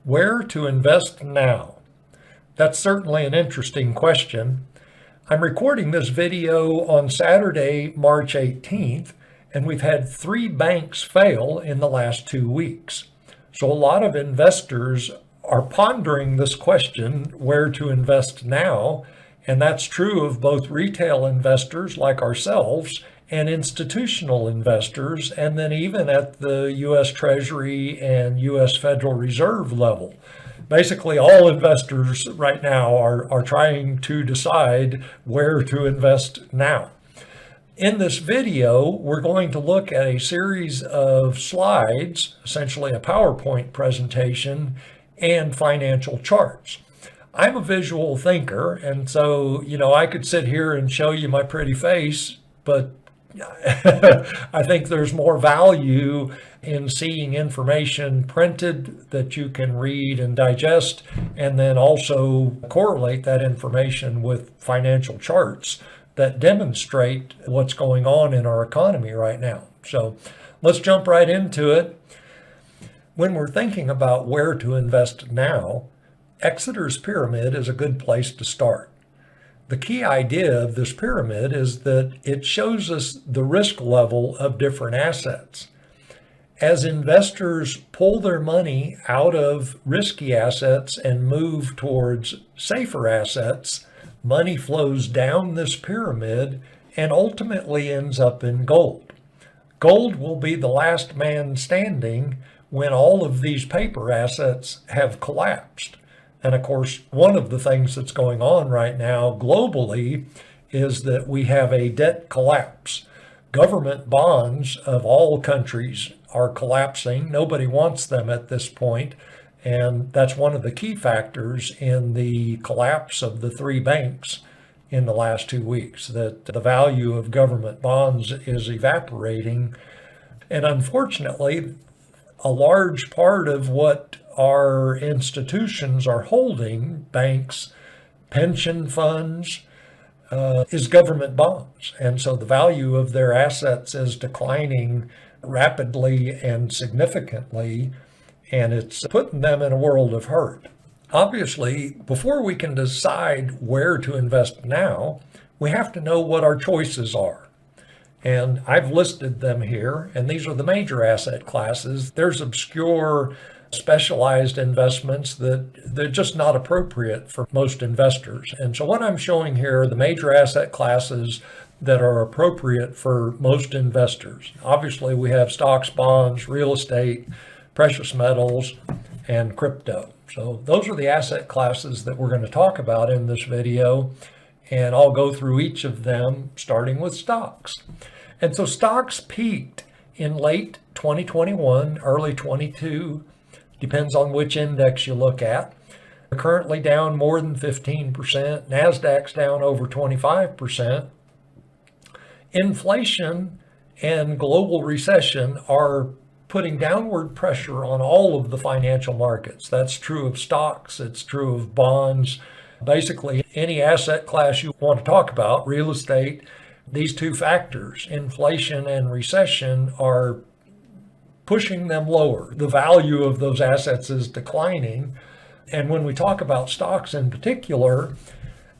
Where to invest now? That's certainly an interesting question. I'm recording this video on Saturday, March 18th, and we've had 3 banks fail in the last 2 weeks. So a lot of investors are pondering this question, where to invest now, and that's true of both retail investors like ourselves and institutional investors, and then even at the U.S. Treasury and U.S. Federal Reserve level. Basically, all investors right now are trying to decide where to invest now. In this video, we're going to look at a series of slides, essentially a PowerPoint presentation, and financial charts. I'm a visual thinker, and so, I could sit here and show you my pretty face, but I think there's more value in seeing information printed that you can read and digest, and then also correlate that information with financial charts that demonstrate what's going on in our economy right now. So let's jump right into it. When we're thinking about where to invest now, Exeter's pyramid is a good place to start. The key idea of this pyramid is that it shows us the risk level of different assets. As investors pull their money out of risky assets and move towards safer assets, money flows down this pyramid and ultimately ends up in gold. Gold will be the last man standing when all of these paper assets have collapsed. And of course, one of the things that's going on right now globally is that we have a debt collapse. Government bonds of all countries are collapsing. Nobody wants them at this point. And that's one of the key factors in the collapse of the 3 banks in the last 2 weeks, that the value of government bonds is evaporating. And unfortunately, a large part of what our institutions are holding, banks, pension funds, is government bonds. And so the value of their assets is declining rapidly and significantly, and it's putting them in a world of hurt. Obviously, before we can decide where to invest now, we have to know what our choices are. And I've listed them here, and these are the major asset classes. There's obscure specialized investments that they're just not appropriate for most investors. And so what I'm showing here are the major asset classes that are appropriate for most investors. Obviously, we have stocks, bonds, real estate, precious metals, and crypto. So those are the asset classes that we're going to talk about in this video, and I'll go through each of them, starting with stocks. And so stocks peaked in late 2021, early 22, depends on which index you look at. They're currently down more than 15%. NASDAQ's down over 25%. Inflation and global recession are putting downward pressure on all of the financial markets. That's true of stocks, it's true of bonds, basically any asset class you want to talk about, real estate. These 2 factors, inflation and recession, are pushing them lower. The value of those assets is declining. And when we talk about stocks in particular,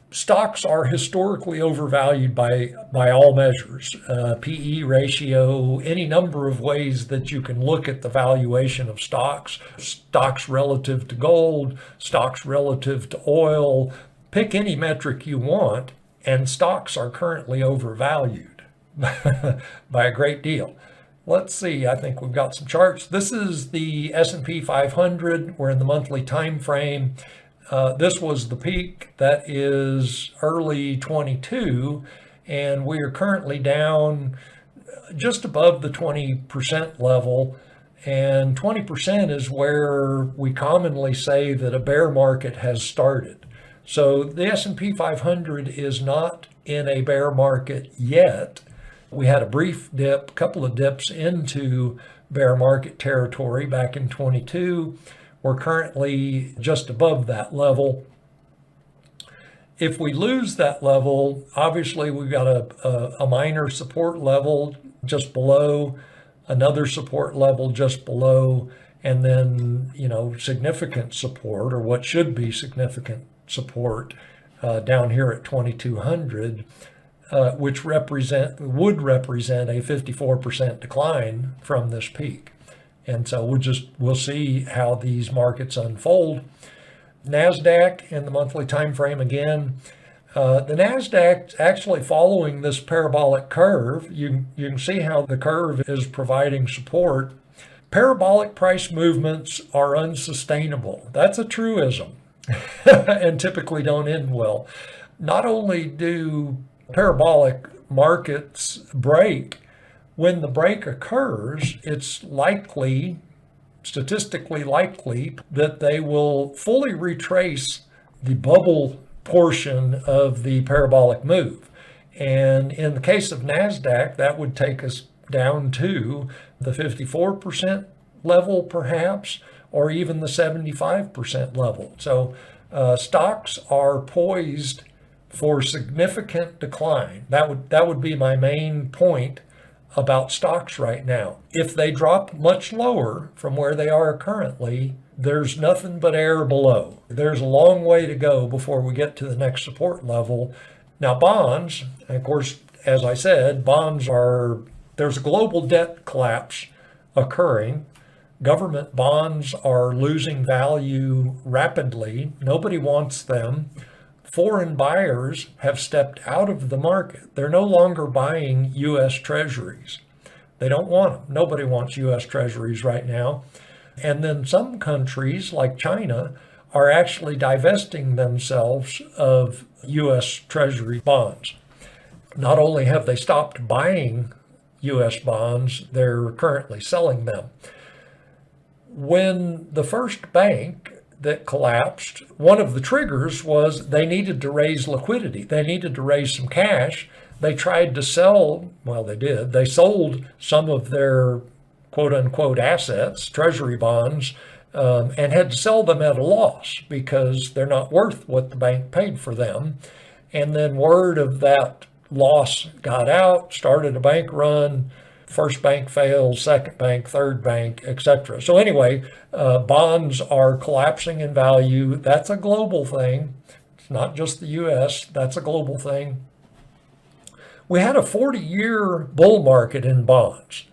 stocks are historically overvalued by all measures. PE ratio, any number of ways that you can look at the valuation of stocks. Stocks relative to gold, stocks relative to oil. Pick any metric you want, and stocks are currently overvalued by a great deal. Let's see, I think we've got some charts. This is the S&P 500. We're in the monthly time frame. This was the peak. That is early 22, and we are currently down just above the 20% level. And 20% is where we commonly say that a bear market has started. So the S&P 500 is not in a bear market yet. We had a brief dip, couple of dips into bear market territory back in 22. We're currently just above that level. If we lose that level, obviously we've got a minor support level just below, another support level just below, and then, significant support, or what should be significant support, down here at 2200, which would represent a 54% decline from this peak. And so we'll see how these markets unfold. NASDAQ in the monthly time frame again. The NASDAQ actually following this parabolic curve. You can see how the curve is providing support. Parabolic price movements are unsustainable. That's a truism and typically don't end well. Not only do parabolic markets break, when the break occurs, it's statistically likely, that they will fully retrace the bubble portion of the parabolic move. And in the case of NASDAQ, that would take us down to the 54% level perhaps, or even the 75% level. So stocks are poised for significant decline. That would be my main point about stocks right now. If they drop much lower from where they are currently, there's nothing but air below. There's a long way to go before we get to the next support level. Now bonds, of course, as I said, there's a global debt collapse occurring. Government bonds are losing value rapidly. Nobody wants them. Foreign buyers have stepped out of the market. They're no longer buying U.S. Treasuries. They don't want them. Nobody wants U.S. Treasuries right now. And then some countries like China are actually divesting themselves of U.S. Treasury bonds. Not only have they stopped buying U.S. bonds, they're currently selling them. When the first bank that collapsed, one of the triggers was they needed to raise liquidity. They needed to raise some cash. They tried to sell, they did. They sold some of their quote unquote assets, treasury bonds, and had to sell them at a loss because they're not worth what the bank paid for them. And then word of that loss got out, started a bank run. First bank fails, second bank, third bank, etc. So anyway, bonds are collapsing in value. That's a global thing. It's not just the U.S. That's a global thing. We had a 40-year bull market in bonds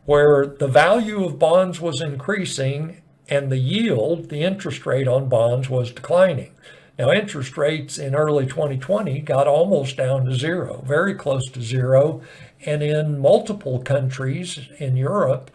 where the value of bonds was increasing and the yield, the interest rate on bonds, was declining. Now, interest rates in early 2020 got almost down to zero, very close to zero. And in multiple countries in Europe,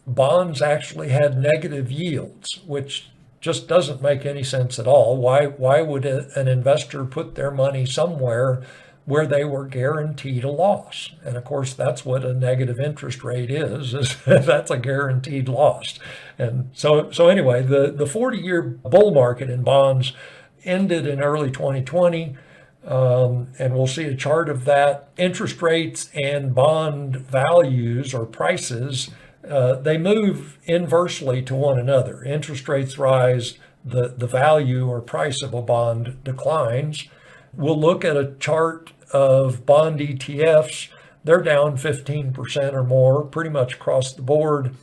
bonds actually had negative yields, which just doesn't make any sense at all. Why would an investor put their money somewhere where they were guaranteed a loss? And of course, that's what a negative interest rate is that's a guaranteed loss. And so anyway, the 40-year bull market in bonds ended in early 2020. And we'll see a chart of that. Interest rates and bond values or prices, they move inversely to one another. Interest rates rise, the value or price of a bond declines. We'll look at a chart of bond ETFs. They're down 15% or more, pretty much across the board.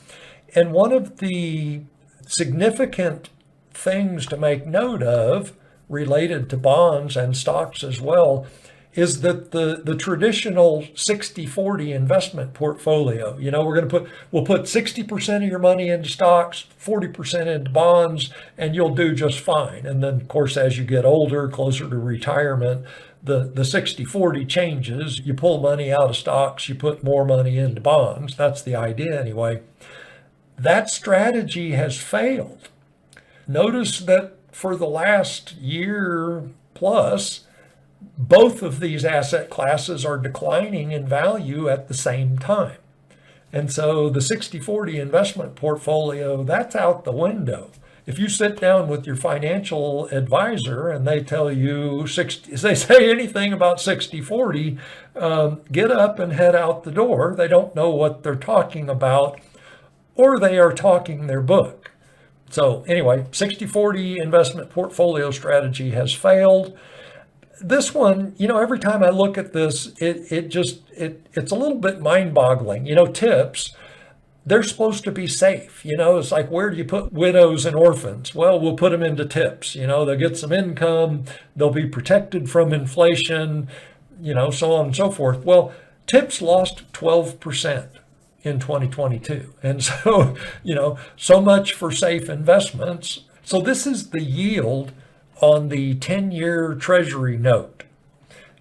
And one of the significant things to make note of related to bonds and stocks as well is that the traditional 60-40 investment portfolio, we'll put 60% of your money into stocks, 40% into bonds, and you'll do just fine. And then of course, as you get older, closer to retirement, the 60-40 changes. You pull money out of stocks, you put more money into bonds. That's the idea anyway. That strategy has failed. Notice that for the last year plus, both of these asset classes are declining in value at the same time. And so the 60-40 investment portfolio, that's out the window. If you sit down with your financial advisor and they tell you they say anything about 60-40, get up and head out the door. They don't know what they're talking about, or they are talking their book. So anyway, 60-40 investment portfolio strategy has failed. This one, every time I look at this, it's a little bit mind-boggling. TIPS, they're supposed to be safe. It's like, where do you put widows and orphans? Well, we'll put them into TIPS. They'll get some income, they'll be protected from inflation, so on and so forth. Well, TIPS lost 12% in 2022. And so, so much for safe investments. So this is the yield on the 10-year Treasury note.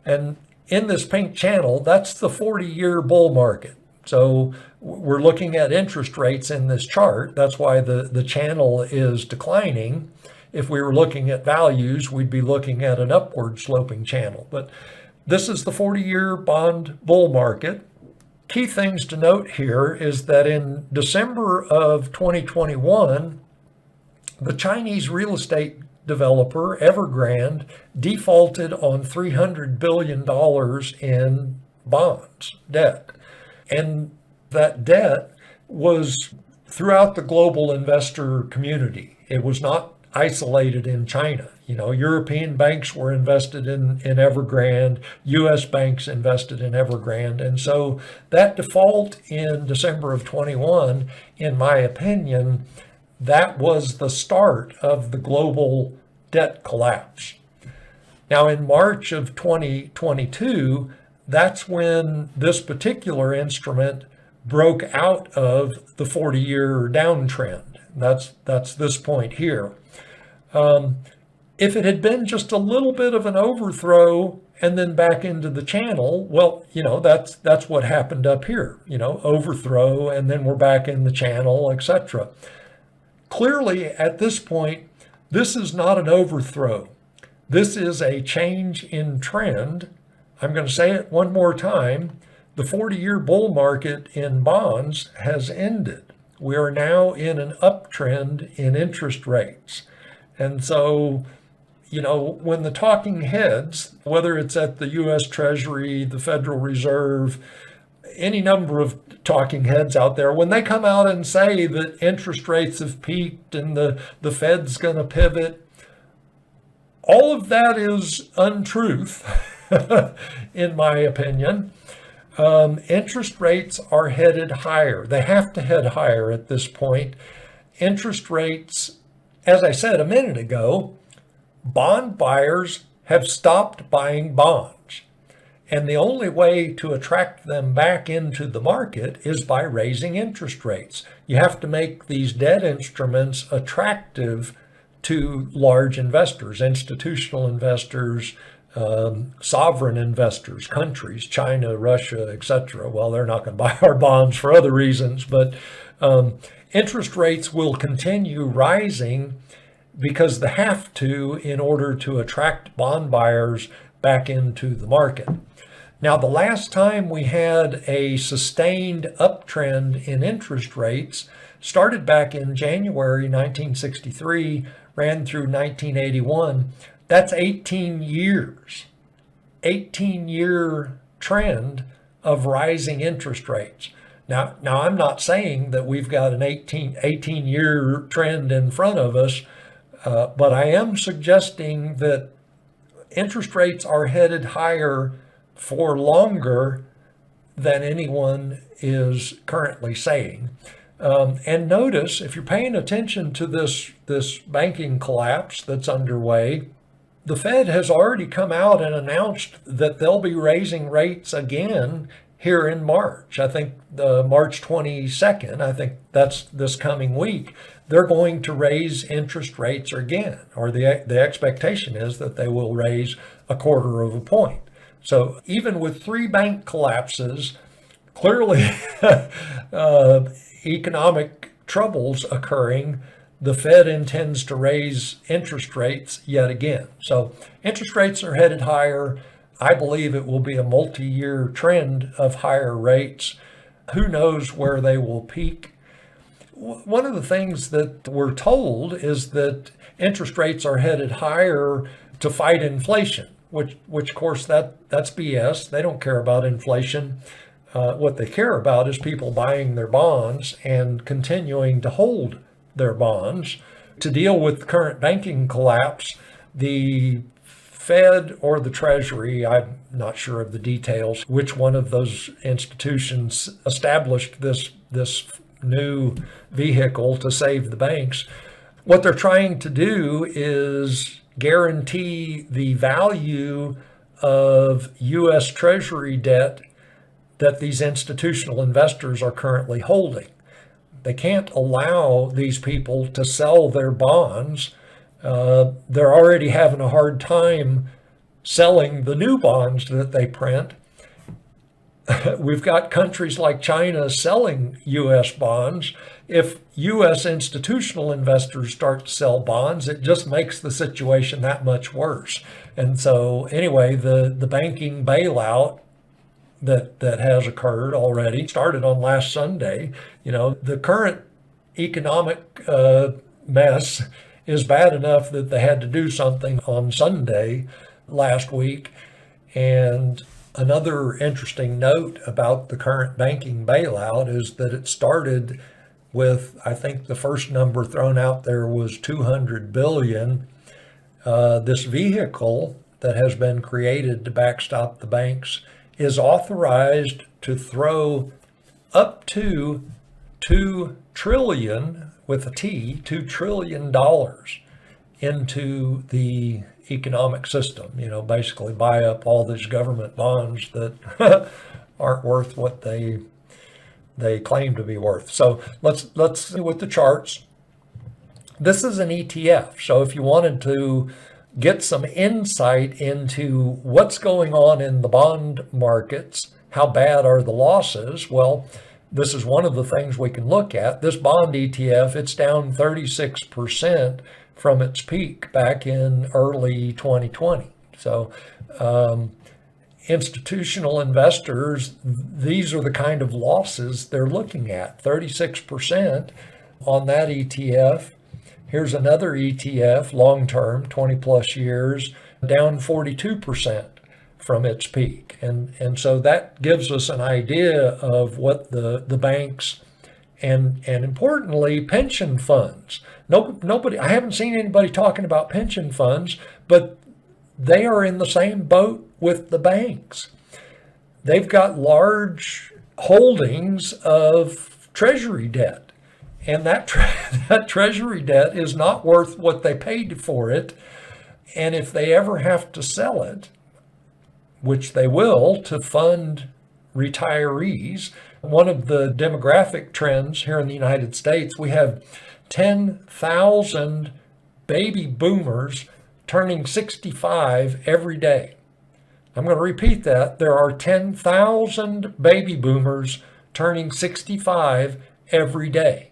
And in this pink channel, that's the 40-year bull market. So we're looking at interest rates in this chart. That's why the channel is declining. If we were looking at values, we'd be looking at an upward sloping channel. But this is the 40-year bond bull market. Key things to note here is that in December of 2021, the Chinese real estate developer Evergrande defaulted on $300 billion in bonds, debt. And that debt was throughout the global investor community. It was not isolated in China. European banks were invested in Evergrande, US banks invested in Evergrande. And so that default in December of 21, in my opinion, that was the start of the global debt collapse. Now, in March of 2022, that's when this particular instrument broke out of the 40-year downtrend. That's this point here. If it had been just a little bit of an overthrow and then back into the channel, well, that's what happened up here. Overthrow and then we're back in the channel, etc. Clearly, at this point, this is not an overthrow. This is a change in trend. I'm going to say it one more time. The 40-year bull market in bonds has ended. We are now in an uptrend in interest rates. And so, when the talking heads, whether it's at the U.S. Treasury, the Federal Reserve, any number of talking heads out there, when they come out and say that interest rates have peaked and the Fed's going to pivot, all of that is untruth, in my opinion. Interest rates are headed higher. They have to head higher at this point. Interest rates, as I said a minute ago, bond buyers have stopped buying bonds. And the only way to attract them back into the market is by raising interest rates. You have to make these debt instruments attractive to large investors, institutional investors, sovereign investors, countries, China, Russia, etc. Well, they're not going to buy our bonds for other reasons, but interest rates will continue rising because they have to in order to attract bond buyers back into the market. Now, the last time we had a sustained uptrend in interest rates started back in January 1963, ran through 1981. That's 18 years, 18-year trend of rising interest rates. Now, I'm not saying that we've got an 18-year trend in front of us, but I am suggesting that interest rates are headed higher for longer than anyone is currently saying. And notice, if you're paying attention to this banking collapse that's underway, the Fed has already come out and announced that they'll be raising rates again here in March. I think March 22nd, I think that's this coming week, they're going to raise interest rates again, or the expectation is that they will raise 1/4 point. So even with 3 bank collapses, clearly economic troubles occurring, the Fed intends to raise interest rates yet again. So interest rates are headed higher. I believe it will be a multi-year trend of higher rates. Who knows where they will peak? One of the things that we're told is that interest rates are headed higher to fight inflation, which of course that's BS. They don't care about inflation. What they care about is people buying their bonds and continuing to hold their bonds. To deal with the current banking collapse, the Fed or the Treasury, I'm not sure of the details, which one of those institutions established this new vehicle to save the banks. What they're trying to do is guarantee the value of U.S. Treasury debt that these institutional investors are currently holding. They can't allow these people to sell their bonds. They're already having a hard time selling the new bonds that they print. We've got countries like China selling U.S. bonds. If U.S. institutional investors start to sell bonds, it just makes the situation that much worse. And so anyway, the banking bailout that has occurred already started on last Sunday. The current economic mess is bad enough that they had to do something on Sunday last week. And another interesting note about the current banking bailout is that it started with, I think the first number thrown out there was 200 billion. This vehicle that has been created to backstop the banks is authorized to throw up to $2 trillion, with a T, $2 trillion into the economic system. Basically buy up all these government bonds that aren't worth what they claim to be worth. So let's see with the charts. This is an ETF. So if you wanted to get some insight into what's going on in the bond markets, how bad are the losses? Well, this is one of the things we can look at. This bond ETF, it's down 36% from its peak back in early 2020. So institutional investors, these are the kind of losses they're looking at, 36% on that ETF. Here's another ETF, long-term, 20 plus years, down 42% from its peak. And so that gives us an idea of what the banks and importantly, pension funds. Nobody, I haven't seen anybody talking about pension funds, but they are in the same boat with the banks. They've got large holdings of treasury debt. And that treasury debt is not worth what they paid for it. And if they ever have to sell it, which they will, to fund retirees, one of the demographic trends here in the United States, we have 10,000 baby boomers turning 65 every day. I'm going to repeat that. There are 10,000 baby boomers turning 65 every day.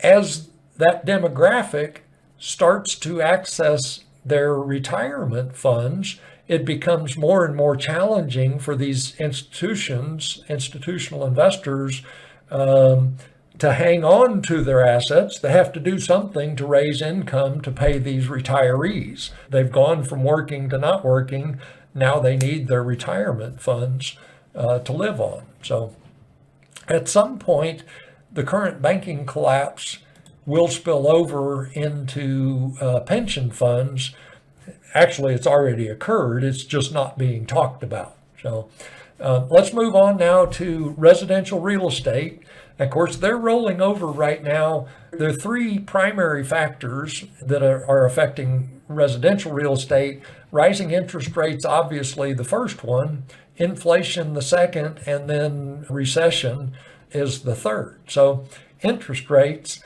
As that demographic starts to access their retirement funds, it becomes more and more challenging for these institutional investors to hang on to their assets. They have to do something to raise income to pay these retirees. They've gone from working to not working. Now they need their retirement funds to live on. So at some point, the current banking collapse will spill over into pension funds. Actually, it's already occurred. It's just not being talked about. So let's move on now to residential real estate. Of course, they're rolling over right now. There are three primary factors that are affecting residential real estate. Rising interest rates, obviously, the first one. Inflation, the second. And then recession is the third. So interest rates,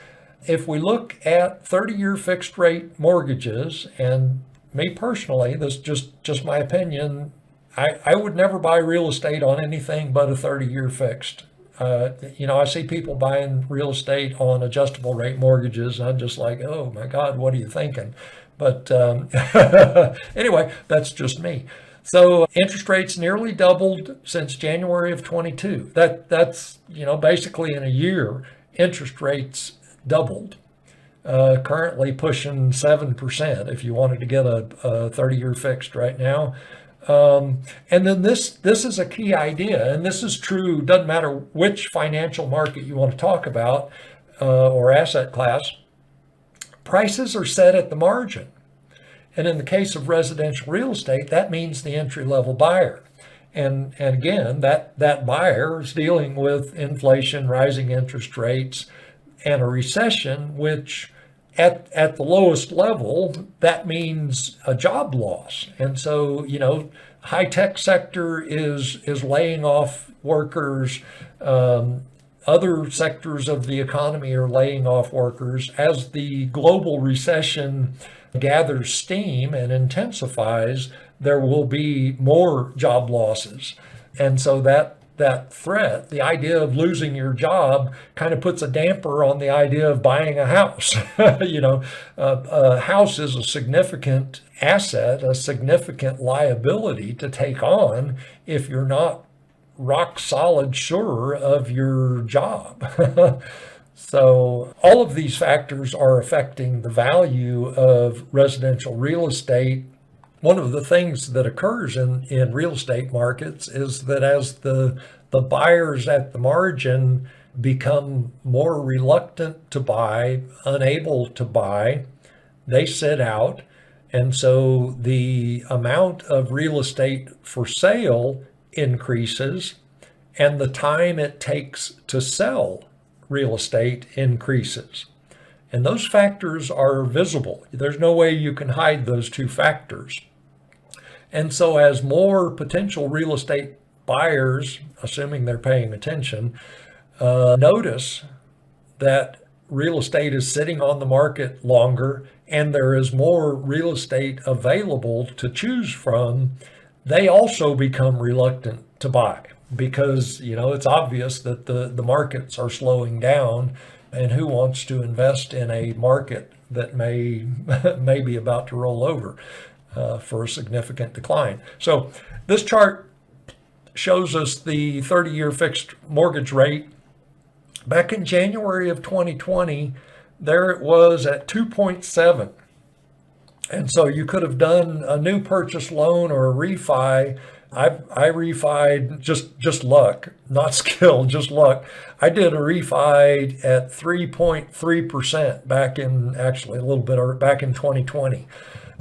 if we look at 30-year fixed rate mortgages, and me personally, this is just my opinion, I would never buy real estate on anything but a 30-year fixed. I see people buying real estate on adjustable rate mortgages. And I'm just like, oh my God, what are you thinking? But anyway, that's just me. So interest rates nearly doubled since January of 22. That's basically in a year, interest rates doubled. Currently pushing 7% if you wanted to get a 30-year fixed right now. And then this is a key idea, and this is true, doesn't matter which financial market you want to talk about or asset class. Prices are set at the margin. And in the case of residential real estate, that means the entry-level buyer. And again, that buyer is dealing with inflation, rising interest rates, and a recession, which at the lowest level, that means a job loss. And so, high tech sector is laying off workers. Other sectors of the economy are laying off workers. As the global recession gathers steam and intensifies, there will be more job losses. And so that threat, the idea of losing your job, kind of puts a damper on the idea of buying a house. A house is a significant asset, a significant liability to take on if you're not rock solid sure of your job. So all of these factors are affecting the value of residential real estate. One of the things that occurs in real estate markets is that as the buyers at the margin become more reluctant to buy, unable to buy, they sit out. And so the amount of real estate for sale increases, and the time it takes to sell real estate increases. And those factors are visible. There's no way you can hide those two factors. And so as more potential real estate buyers, assuming they're paying attention, notice that real estate is sitting on the market longer and there is more real estate available to choose from, they also become reluctant to buy because, it's obvious that the markets are slowing down, and who wants to invest in a market that may be about to roll over for a significant decline. So this chart shows us the 30-year fixed mortgage rate. Back in January of 2020, there it was at 2.7. And so you could have done a new purchase loan or a refi. I refied just luck, not skill, just luck. I did a refi at 3.3% back in, actually a little bit back in 2020.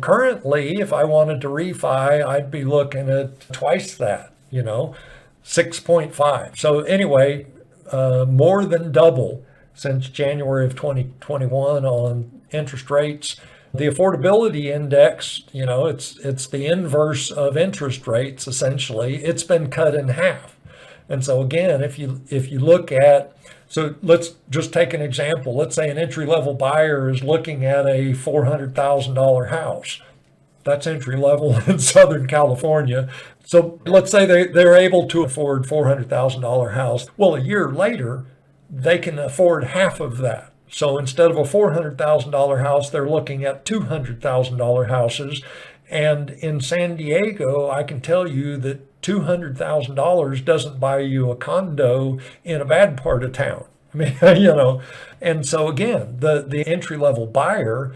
Currently, if I wanted to refi, I'd be looking at twice that, 6.5. So anyway, more than double since January of 2021 on interest rates. The affordability index, it's the inverse of interest rates, essentially. It's been cut in half. And so again, if you look at, so let's just take an example. Let's say an entry-level buyer is looking at a $400,000 house. That's entry level in Southern California. So let's say they're able to afford $400,000 house. Well, a year later, they can afford half of that. So instead of a $400,000 house, they're looking at $200,000 houses. And in San Diego, I can tell you that $200,000 doesn't buy you a condo in a bad part of town. I mean, and so again, the entry-level buyer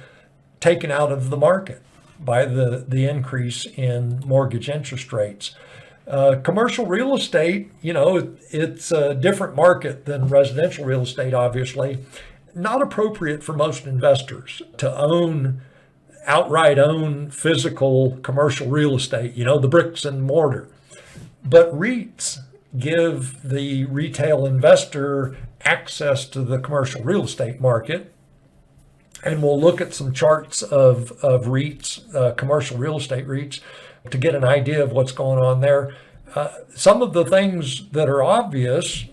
taken out of the market by the increase in mortgage interest rates. Commercial real estate, it's a different market than residential real estate, obviously. Not appropriate for most investors to outright own physical commercial real estate, the bricks and mortar. But REITs give the retail investor access to the commercial real estate market. And we'll look at some charts of REITs, commercial real estate REITs, to get an idea of what's going on there. Some of the things that are obvious,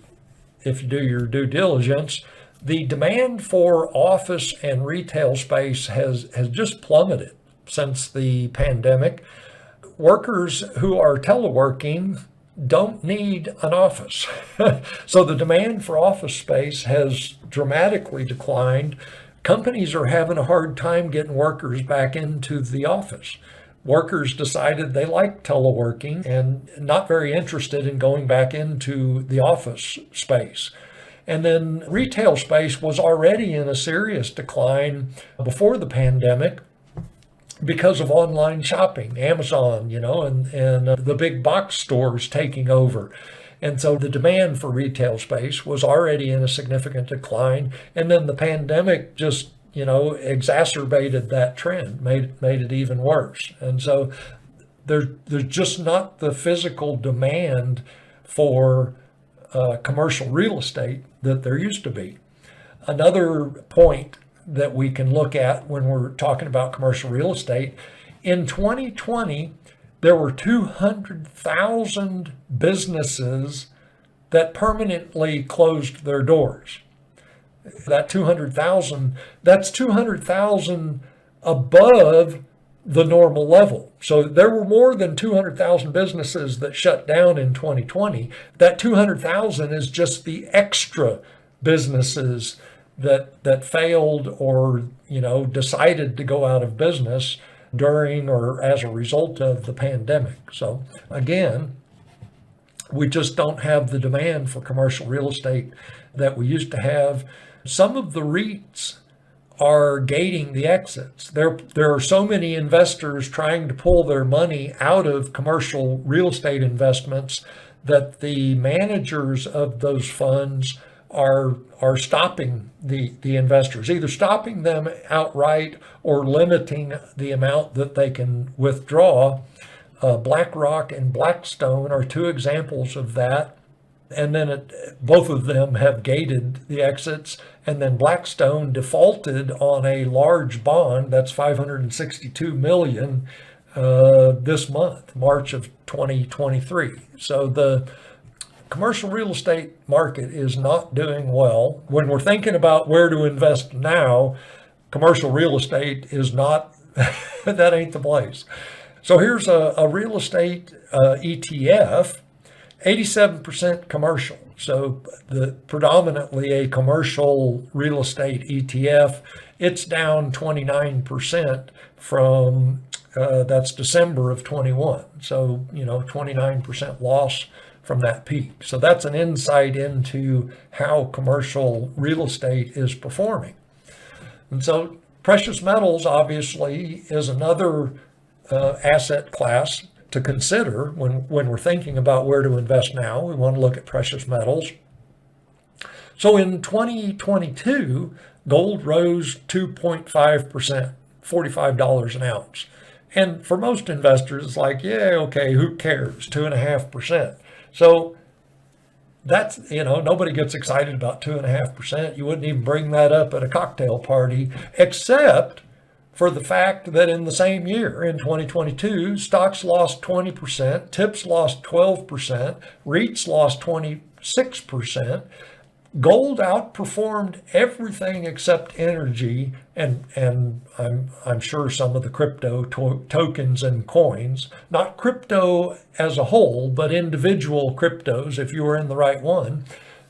if you do your due diligence, the demand for office and retail space has just plummeted since the pandemic. Workers who are teleworking don't need an office. So the demand for office space has dramatically declined. Companies are having a hard time getting workers back into the office. Workers decided they like teleworking and not very interested in going back into the office space. And then retail space was already in a serious decline before the pandemic because of online shopping, Amazon, and the big box stores taking over. And so the demand for retail space was already in a significant decline. And then the pandemic just, exacerbated that trend, made it even worse. And so there's just not the physical demand for commercial real estate that there used to be. Another point that we can look at when we're talking about commercial real estate, in 2020, there were 200,000 businesses that permanently closed their doors. That 200,000, that's 200,000 above the normal level. So there were more than 200,000 businesses that shut down in 2020. That 200,000 is just the extra businesses that failed or, decided to go out of business during or as a result of the pandemic. So again, we just don't have the demand for commercial real estate that we used to have. Some of the REITs are gating the exits. There are so many investors trying to pull their money out of commercial real estate investments that the managers of those funds are stopping the investors, either stopping them outright or limiting the amount that they can withdraw. BlackRock and Blackstone are two examples of that. And then both of them have gated the exits. And then Blackstone defaulted on a large bond that's $562 million this month, March of 2023. So the commercial real estate market is not doing well. When we're thinking about where to invest now, commercial real estate is not, that ain't the place. So here's a real estate ETF, 87% commercial. So predominantly a commercial real estate ETF. It's down 29% from, that's December of 21. So, 29% loss from that peak. So that's an insight into how commercial real estate is performing. And so precious metals obviously is another asset class to consider when we're thinking about where to invest now. We want to look at precious metals. So in 2022, gold rose 2.5%, $45 an ounce. And for most investors, it's like, yeah, okay, who cares? 2.5%. So that's, nobody gets excited about 2.5%. You wouldn't even bring that up at a cocktail party, except for the fact that in the same year, in 2022, stocks lost 20%, tips lost 12%, REITs lost 26%. Gold outperformed everything except energy, and I'm sure some of the crypto tokens and coins, not crypto as a whole, but individual cryptos, if you were in the right one.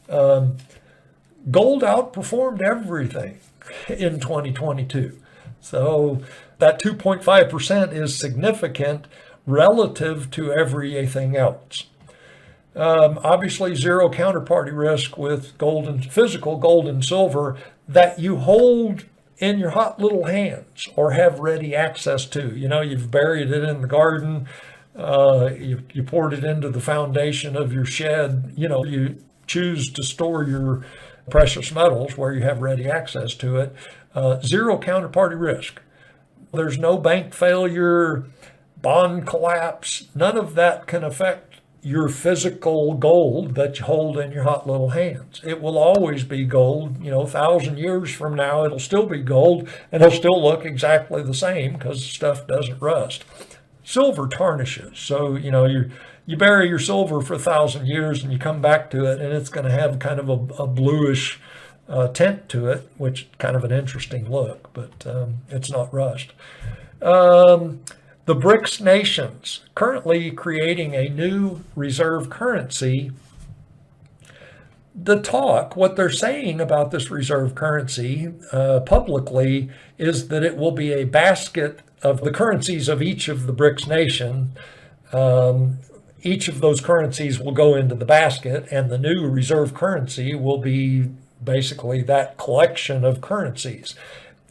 Gold outperformed everything in 2022. So that 2.5% is significant relative to everything else. Obviously, zero counterparty risk with physical gold and silver that you hold in your hot little hands or have ready access to. You've buried it in the garden, you poured it into the foundation of your shed. You choose to store your precious metals where you have ready access to it. Zero counterparty risk. There's no bank failure, bond collapse. None of that can affect your physical gold that you hold in your hot little hands. It will always be gold. 1,000 years from now, it'll still be gold, and it'll still look exactly the same because stuff doesn't rust. Silver tarnishes. So, you bury your silver for 1,000 years and you come back to it, and it's going to have kind of a bluish tint to it, which is kind of an interesting look, but it's not rust. The BRICS nations currently creating a new reserve currency. What they're saying about this reserve currency publicly is that it will be a basket of the currencies of each of the BRICS nation. Each of those currencies will go into the basket, and the new reserve currency will be basically that collection of currencies.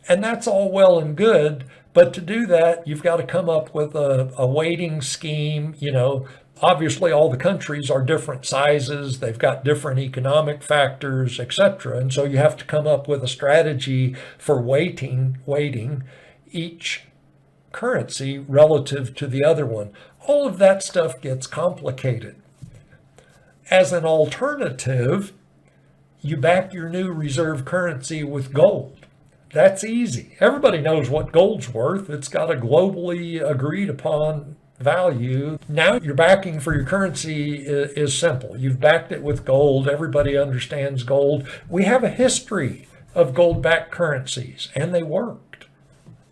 And that's all well and good, but to do that, you've got to come up with a weighting scheme. Obviously all the countries are different sizes, they've got different economic factors, etc. And so you have to come up with a strategy for weighting each currency relative to the other one. All of that stuff gets complicated. As an alternative, you back your new reserve currency with gold. That's easy. Everybody knows what gold's worth. It's got a globally agreed upon value. Now your backing for your currency is simple. You've backed it with gold. Everybody understands gold. We have a history of gold-backed currencies, and they worked.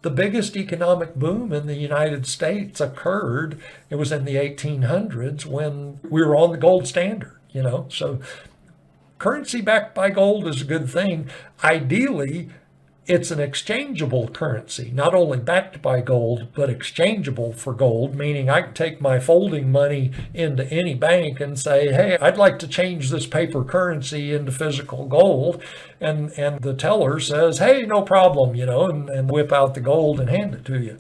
The biggest economic boom in the United States occurred, it was in the 1800s when we were on the gold standard, So currency backed by gold is a good thing. Ideally, it's an exchangeable currency, not only backed by gold, but exchangeable for gold, meaning I can take my folding money into any bank and say, hey, I'd like to change this paper currency into physical gold. And the teller says, hey, no problem, and whip out the gold and hand it to you.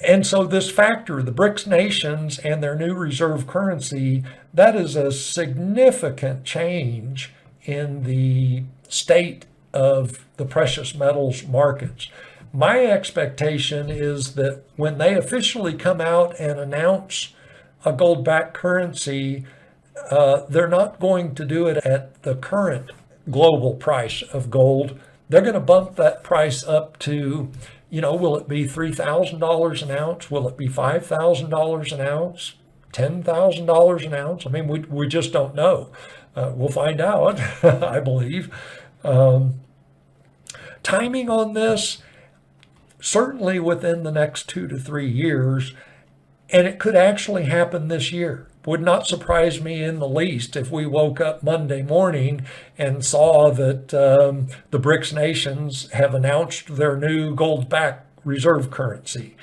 And so this factor, the BRICS nations and their new reserve currency, that is a significant change in the state of the precious metals markets. My expectation is that when they officially come out and announce a gold-backed currency, they're not going to do it at the current global price of gold. They're going to bump that price up to, will it be $3,000 an ounce? Will it be $5,000 an ounce? $10,000 an ounce? I mean, we just don't know. We'll find out, I believe. Timing on this, certainly within the next 2 to 3 years, and it could actually happen this year. Would not surprise me in the least if we woke up Monday morning and saw that the BRICS nations have announced their new gold-backed reserve currency.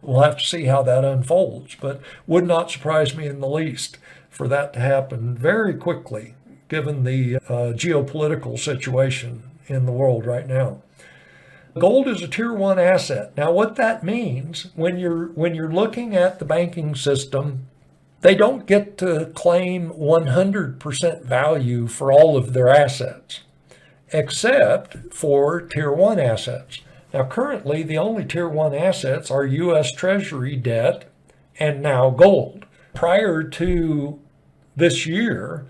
We'll have to see how that unfolds, but would not surprise me in the least for that to happen very quickly, given the geopolitical situation in the world right now. Gold is a tier 1 asset. Now what that means, when you're looking at the banking system, they don't get to claim 100% value for all of their assets, except for tier 1 assets. Now currently the only tier 1 assets are U.S. Treasury debt and now gold. Prior to this year,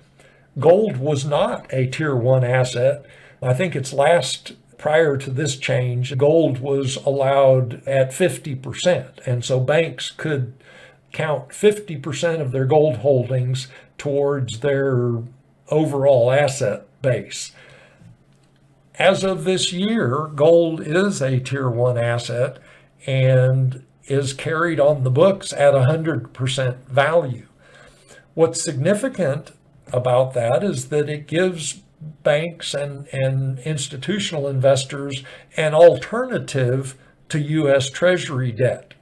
gold was not a tier 1 asset. I think prior to this change, gold was allowed at 50%. And so banks could count 50% of their gold holdings towards their overall asset base. As of this year, gold is a tier 1 asset and is carried on the books at 100% value. What's significant about that is that it gives banks and institutional investors an alternative to U.S. Treasury debt.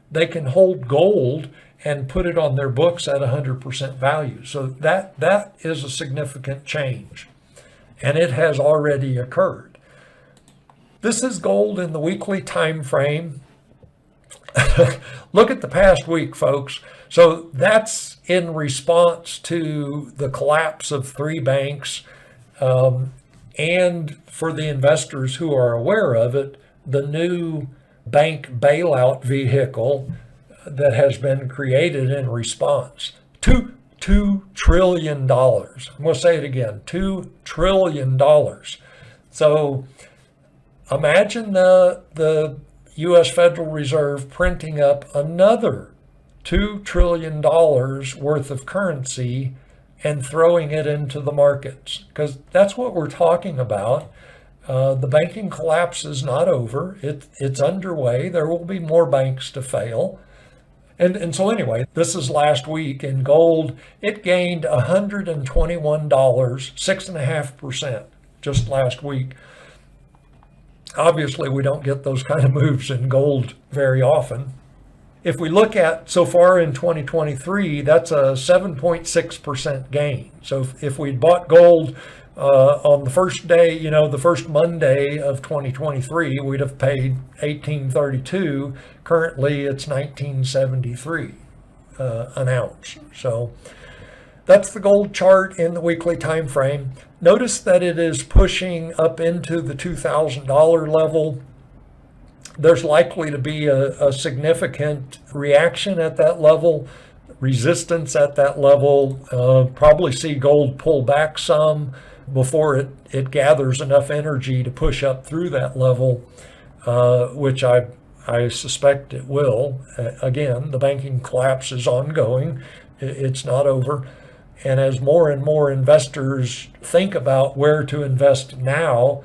They can hold gold and put it on their books at 100% value. So that is a significant change, and it has already occurred. This is gold in the weekly time frame. Look at the past week, folks. So that's in response to the collapse of 3 banks. And for the investors who are aware of it, the new bank bailout vehicle that has been created in response. $2 trillion. I'm going to say it again, $2 trillion. So imagine the U.S. Federal Reserve printing up another $2 trillion worth of currency and throwing it into the markets, because that's what we're talking about. The banking collapse is not over. It's underway. There will be more banks to fail. And so anyway, this is last week in gold. It gained $121, 6.5% just last week. Obviously, we don't get those kind of moves in gold very often. If we look at so far in 2023, that's a 7.6% gain. So if we'd bought gold on the first day, the first Monday of 2023, we'd have paid $18.32. Currently, it's $19.73 an ounce. So that's the gold chart in the weekly time frame. Notice that it is pushing up into the $2,000 level. There's likely to be a significant reaction at that level, resistance at that level. Probably see gold pull back some before it gathers enough energy to push up through that level, which I suspect it will. Again, the banking collapse is ongoing. It's not over. And as more and more investors think about where to invest now,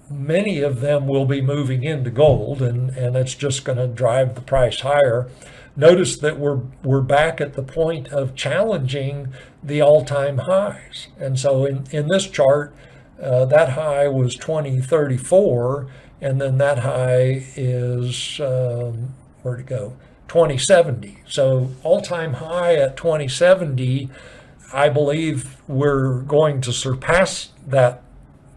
many of them will be moving into gold, and it's just going to drive the price higher. Notice that we're back at the point of challenging the all-time highs. And so in this chart, that high was 2034, and then that high is, where'd it go? 2070. So all-time high at 2070, I believe we're going to surpass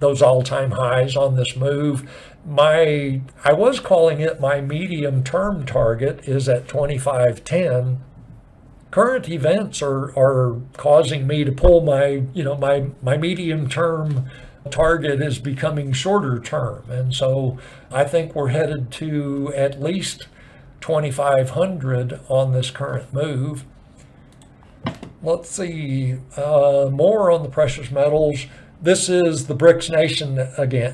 those all-time highs on this move. I was calling it my medium-term target is at 2510. Current events are causing me to pull my medium-term target is becoming shorter term. And so I think we're headed to at least 2500 on this current move. Let's see, more on the precious metals. This is the BRICS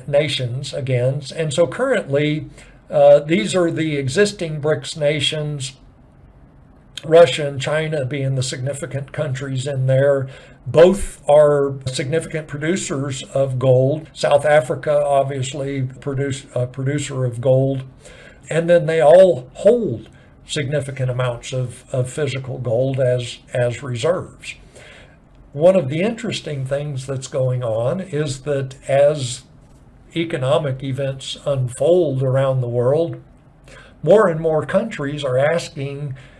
nations again. And so currently, these are the existing BRICS nations, Russia and China being the significant countries in there. Both are significant producers of gold. South Africa, obviously, producer of gold. And then they all hold significant amounts of physical gold as reserves. One of the interesting things that's going on is that as economic events unfold around the world, more and more countries are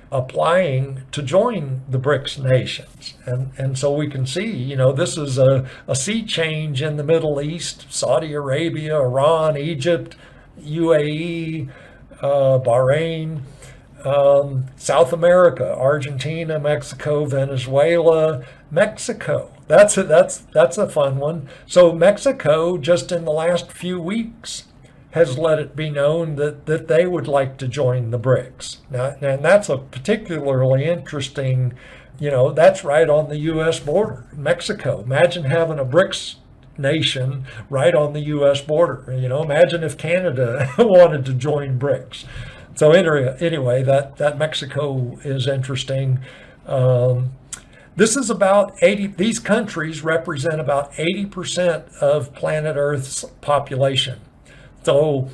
applying to join the BRICS nations. And so we can see, this is a sea change in the Middle East: Saudi Arabia, Iran, Egypt, UAE, Bahrain. South America, Argentina, Mexico, Venezuela, Mexico. That's a fun one. So Mexico, just in the last few weeks, has let it be known that they would like to join the BRICS. Now, and that's a particularly interesting, that's right on the U.S. border. Mexico. Imagine having a BRICS nation right on the U.S. border. Imagine if Canada wanted to join BRICS. So anyway, that Mexico is interesting. This is about 80, these countries represent about 80% of planet Earth's population. So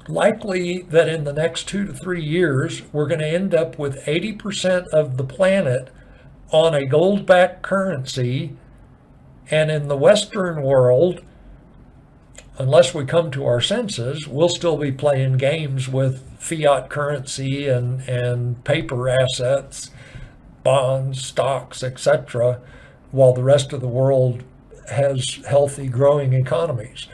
likely that in the next 2 to 3 years, we're going to end up with 80% of the planet on a gold-backed currency. And in the Western world, unless we come to our senses, we'll still be playing games with fiat currency and paper assets, bonds, stocks, etc., while the rest of the world has healthy, growing economies.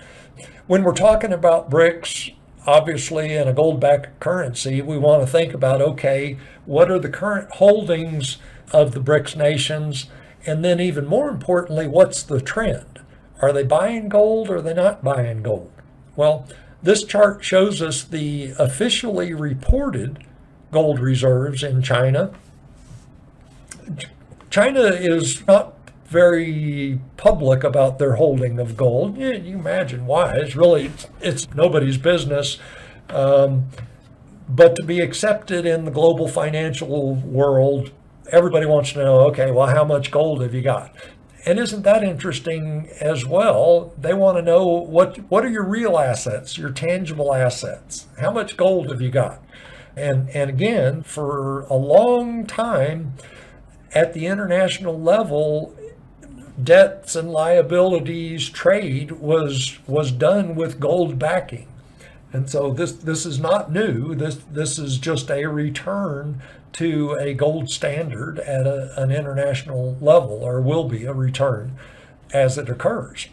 When we're talking about BRICS, obviously in a gold-backed currency, we want to think about, okay, what are the current holdings of the BRICS nations? And then even more importantly, what's the trend? Are they buying gold or are they not buying gold? Well, this chart shows us the officially reported gold reserves in China. China is not very public about their holding of gold. You imagine why. It's nobody's business. But to be accepted in the global financial world, everybody wants to know, okay, well, how much gold have you got? And isn't that interesting as well? They want to know what are your real assets, your tangible assets? How much gold have you got? And again, for a long time at the international level, debts and liabilities trade was done with gold backing. And so this is not new. This is just a return to a gold standard at an international level, or will be a return as it occurs.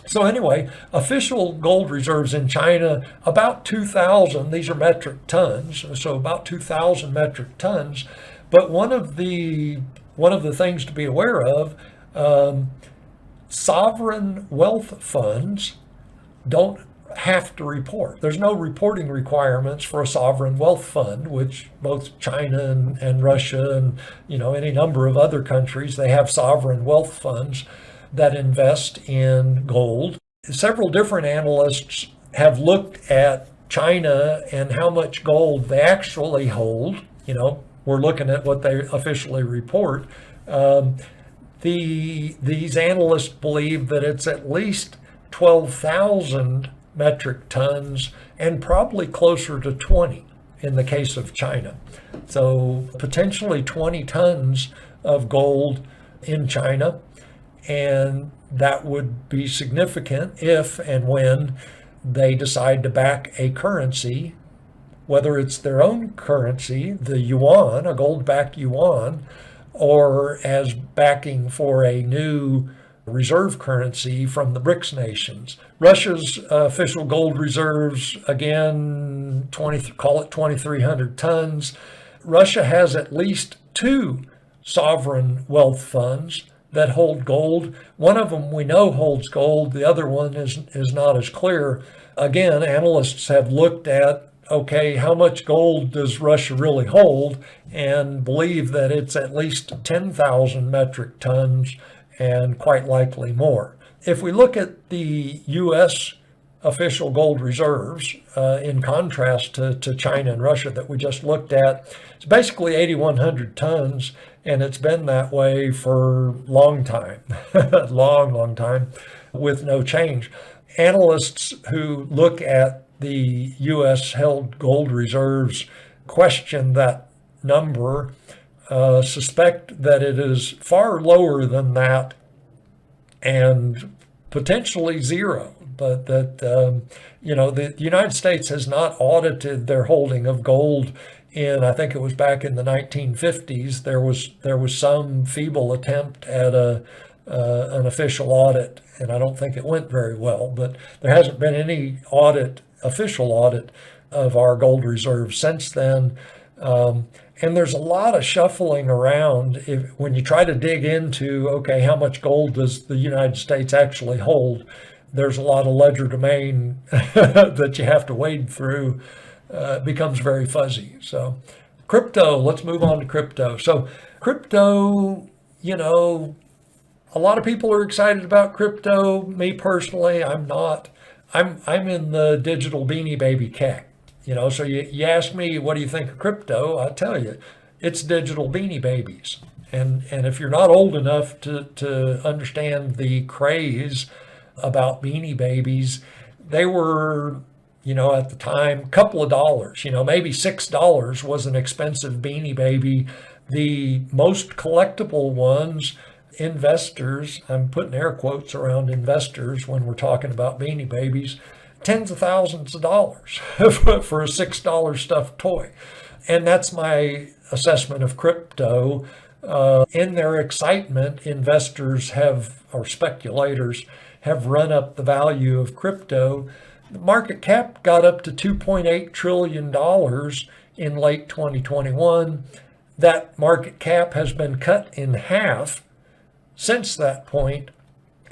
So anyway, official gold reserves in China, about 2,000. These are metric tons, so about 2,000 metric tons. But one of the things to be aware of, sovereign wealth funds don't have to report. There's no reporting requirements for a sovereign wealth fund, which both China and Russia and any number of other countries, they have sovereign wealth funds that invest in gold. Several different analysts have looked at China and how much gold they actually hold. We're looking at what they officially report. These analysts believe that it's at least 12,000 metric tons and probably closer to 20 in the case of China. So potentially 20 tons of gold in China, and that would be significant if and when they decide to back a currency, whether it's their own currency, the yuan, a gold-backed yuan, or as backing for a new reserve currency from the BRICS nations. Russia's official gold reserves, again, call it 2,300 tons. Russia has at least 2 sovereign wealth funds that hold gold. One of them we know holds gold. The other one is not as clear. Again, analysts have looked at, okay, how much gold does Russia really hold, and believe that it's at least 10,000 metric tons and quite likely more. If we look at the U.S. official gold reserves, in contrast to China and Russia that we just looked at, it's basically 8,100 tons, and it's been that way for a long time, long time, with no change. Analysts who look at the U.S. held gold reserves question that number, suspect that it is far lower than that and potentially zero. But that, the United States has not audited their holding of gold in, I think it was back in the 1950s. There was some feeble attempt at an official audit, and I don't think it went very well, but there hasn't been any official audit of our gold reserves since then. And there's a lot of shuffling around when you try to dig into, okay, how much gold does the United States actually hold? There's a lot of legerdemain that you have to wade through. It becomes very fuzzy. So crypto, let's move on to crypto. So crypto, a lot of people are excited about crypto. Me personally, I'm not. I'm in the digital beanie baby camp. So you ask me, what do you think of crypto? I tell you, it's digital beanie babies. And if you're not old enough to understand the craze about beanie babies, they were, at the time, a couple of dollars, maybe $6 was an expensive beanie baby. The most collectible ones, investors, I'm putting air quotes around investors when we're talking about beanie babies, tens of thousands of dollars for a $6 stuffed toy. And that's my assessment of crypto. In their excitement, investors or speculators have run up the value of crypto. The market cap got up to $2.8 trillion in late 2021. That market cap has been cut in half since that point.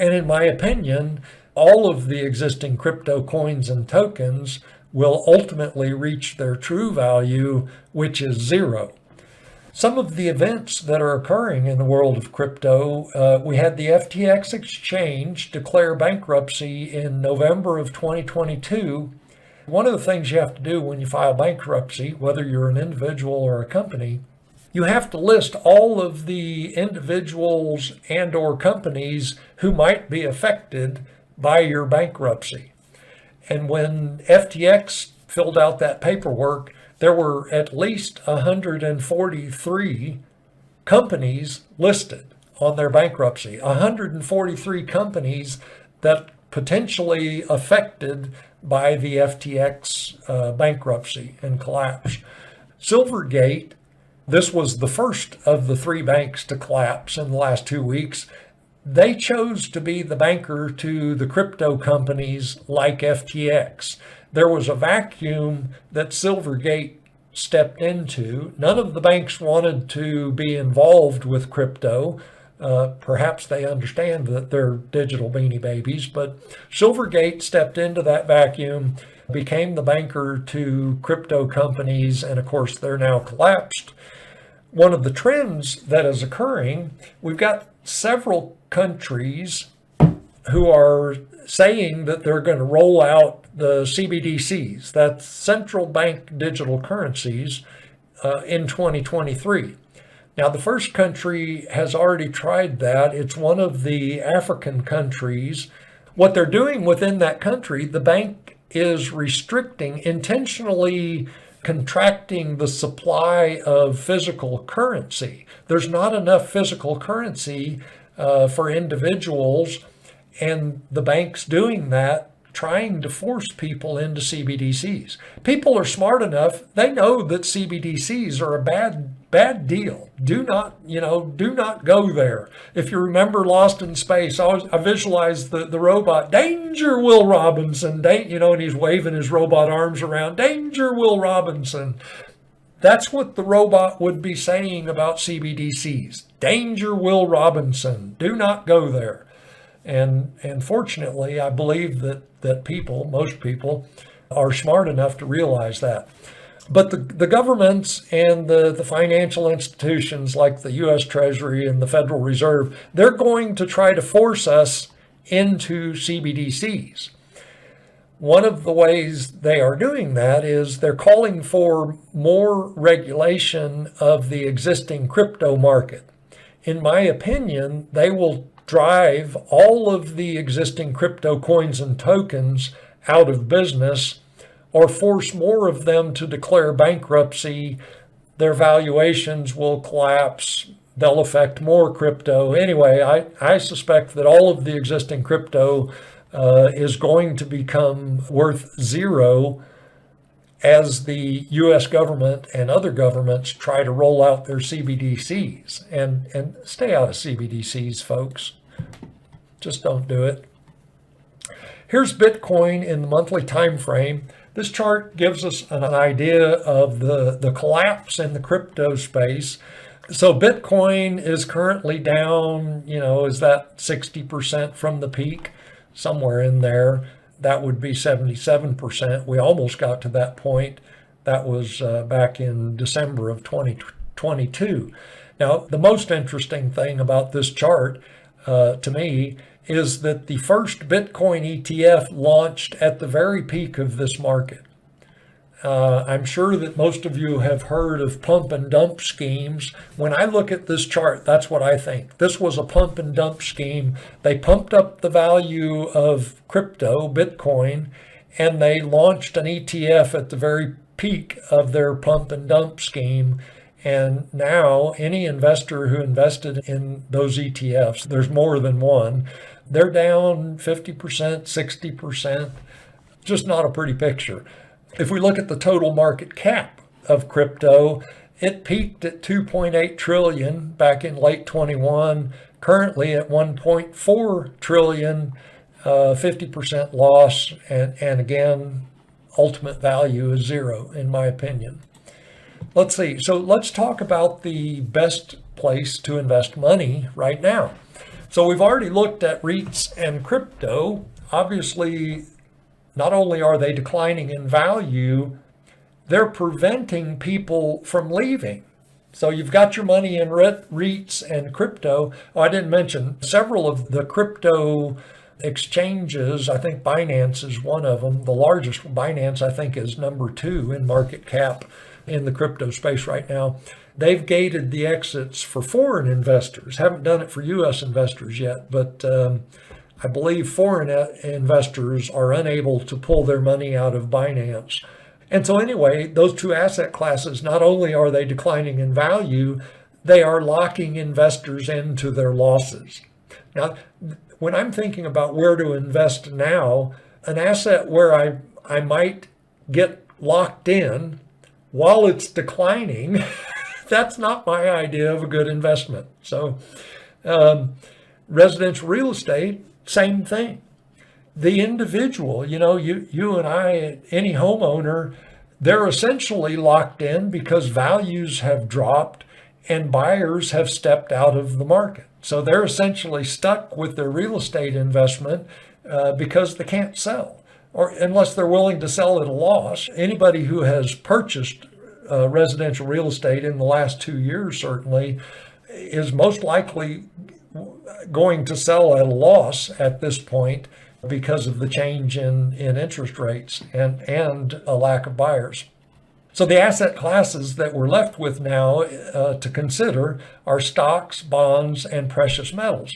And in my opinion, all of the existing crypto coins and tokens will ultimately reach their true value, which is zero. Some of the events that are occurring in the world of crypto, we had the FTX exchange declare bankruptcy in November of 2022. One of the things you have to do when you file bankruptcy, whether you're an individual or a company, you have to list all of the individuals and or companies who might be affected by your bankruptcy. And when FTX filled out that paperwork, there were at least 143 companies listed on their bankruptcy, 143 companies that potentially affected by the FTX bankruptcy and collapse. Silvergate, this was the first of the 3 banks to collapse in the last 2 weeks. They chose to be the banker to the crypto companies like FTX. There was a vacuum that Silvergate stepped into. None of the banks wanted to be involved with crypto. Perhaps they understand that they're digital beanie babies, but Silvergate stepped into that vacuum, became the banker to crypto companies, and of course they're now collapsed. One of the trends that is occurring, we've got several countries who are saying that they're going to roll out the CBDCs, that's central bank digital currencies, in 2023. Now, the first country has already tried that. It's one of the African countries. What they're doing within that country, the bank is restricting, intentionally contracting the supply of physical currency. There's not enough physical currency for individuals, and the bank's doing that, trying to force people into CBDCs. People are smart enough, they know that CBDCs are a bad deal. Do not go there. If you remember Lost in Space, I visualized the robot, "Danger, Will Robinson," and he's waving his robot arms around, "Danger, Will Robinson." That's what the robot would be saying about CBDCs. "Danger, Will Robinson. Do not go there." And fortunately, I believe that most people, are smart enough to realize that. But the governments and the financial institutions like the U.S. Treasury and the Federal Reserve, they're going to try to force us into CBDCs. One of the ways they are doing that is they're calling for more regulation of the existing crypto market. In my opinion, they will drive all of the existing crypto coins and tokens out of business, or force more of them to declare bankruptcy. Their valuations will collapse. They'll affect more crypto. Anyway, I suspect that all of the existing crypto is going to become worth zero as the U.S. government and other governments try to roll out their CBDCs. And stay out of CBDCs, folks. Just don't do it. Here's Bitcoin in the monthly time frame. This chart gives us an idea of the collapse in the crypto space. So Bitcoin is currently down, is that 60% from the peak? Somewhere in there. That would be 77%. We almost got to that point. That was back in December of 2022. Now, the most interesting thing about this chart to me is that the first Bitcoin ETF launched at the very peak of this market. I'm sure that most of you have heard of pump and dump schemes. When I look at this chart, that's what I think. This was a pump and dump scheme. They pumped up the value of crypto, Bitcoin, and they launched an ETF at the very peak of their pump and dump scheme. And now any investor who invested in those ETFs, there's more than one, they're down 50%, 60%. Just not a pretty picture. If we look at the total market cap of crypto, it peaked at 2.8 trillion back in late 21, currently at 1.4 trillion, 50% loss, and again, ultimate value is zero, in my opinion. Let's see. So let's talk about the best place to invest money right now. So we've already looked at REITs and crypto. Obviously, not only are they declining in value, they're preventing people from leaving. So you've got your money in REITs and crypto. Oh, I didn't mention several of the crypto exchanges. I think Binance is one of them. The largest, Binance, I think, is number 2 in market cap in the crypto space right now. They've gated the exits for foreign investors. Haven't done it for U.S. investors yet, but I believe foreign investors are unable to pull their money out of Binance. And so anyway, those two asset classes, not only are they declining in value, they are locking investors into their losses. Now, when I'm thinking about where to invest now, an asset where I might get locked in while it's declining, that's not my idea of a good investment. So residential real estate, same thing. The individual, you and I, any homeowner, they're essentially locked in because values have dropped and buyers have stepped out of the market. So they're essentially stuck with their real estate investment because they can't sell, or unless they're willing to sell at a loss. Anybody who has purchased residential real estate in the last 2 years certainly is most likely going to sell at a loss at this point because of the change in interest rates and a lack of buyers. So the asset classes that we're left with now to consider are stocks, bonds, and precious metals.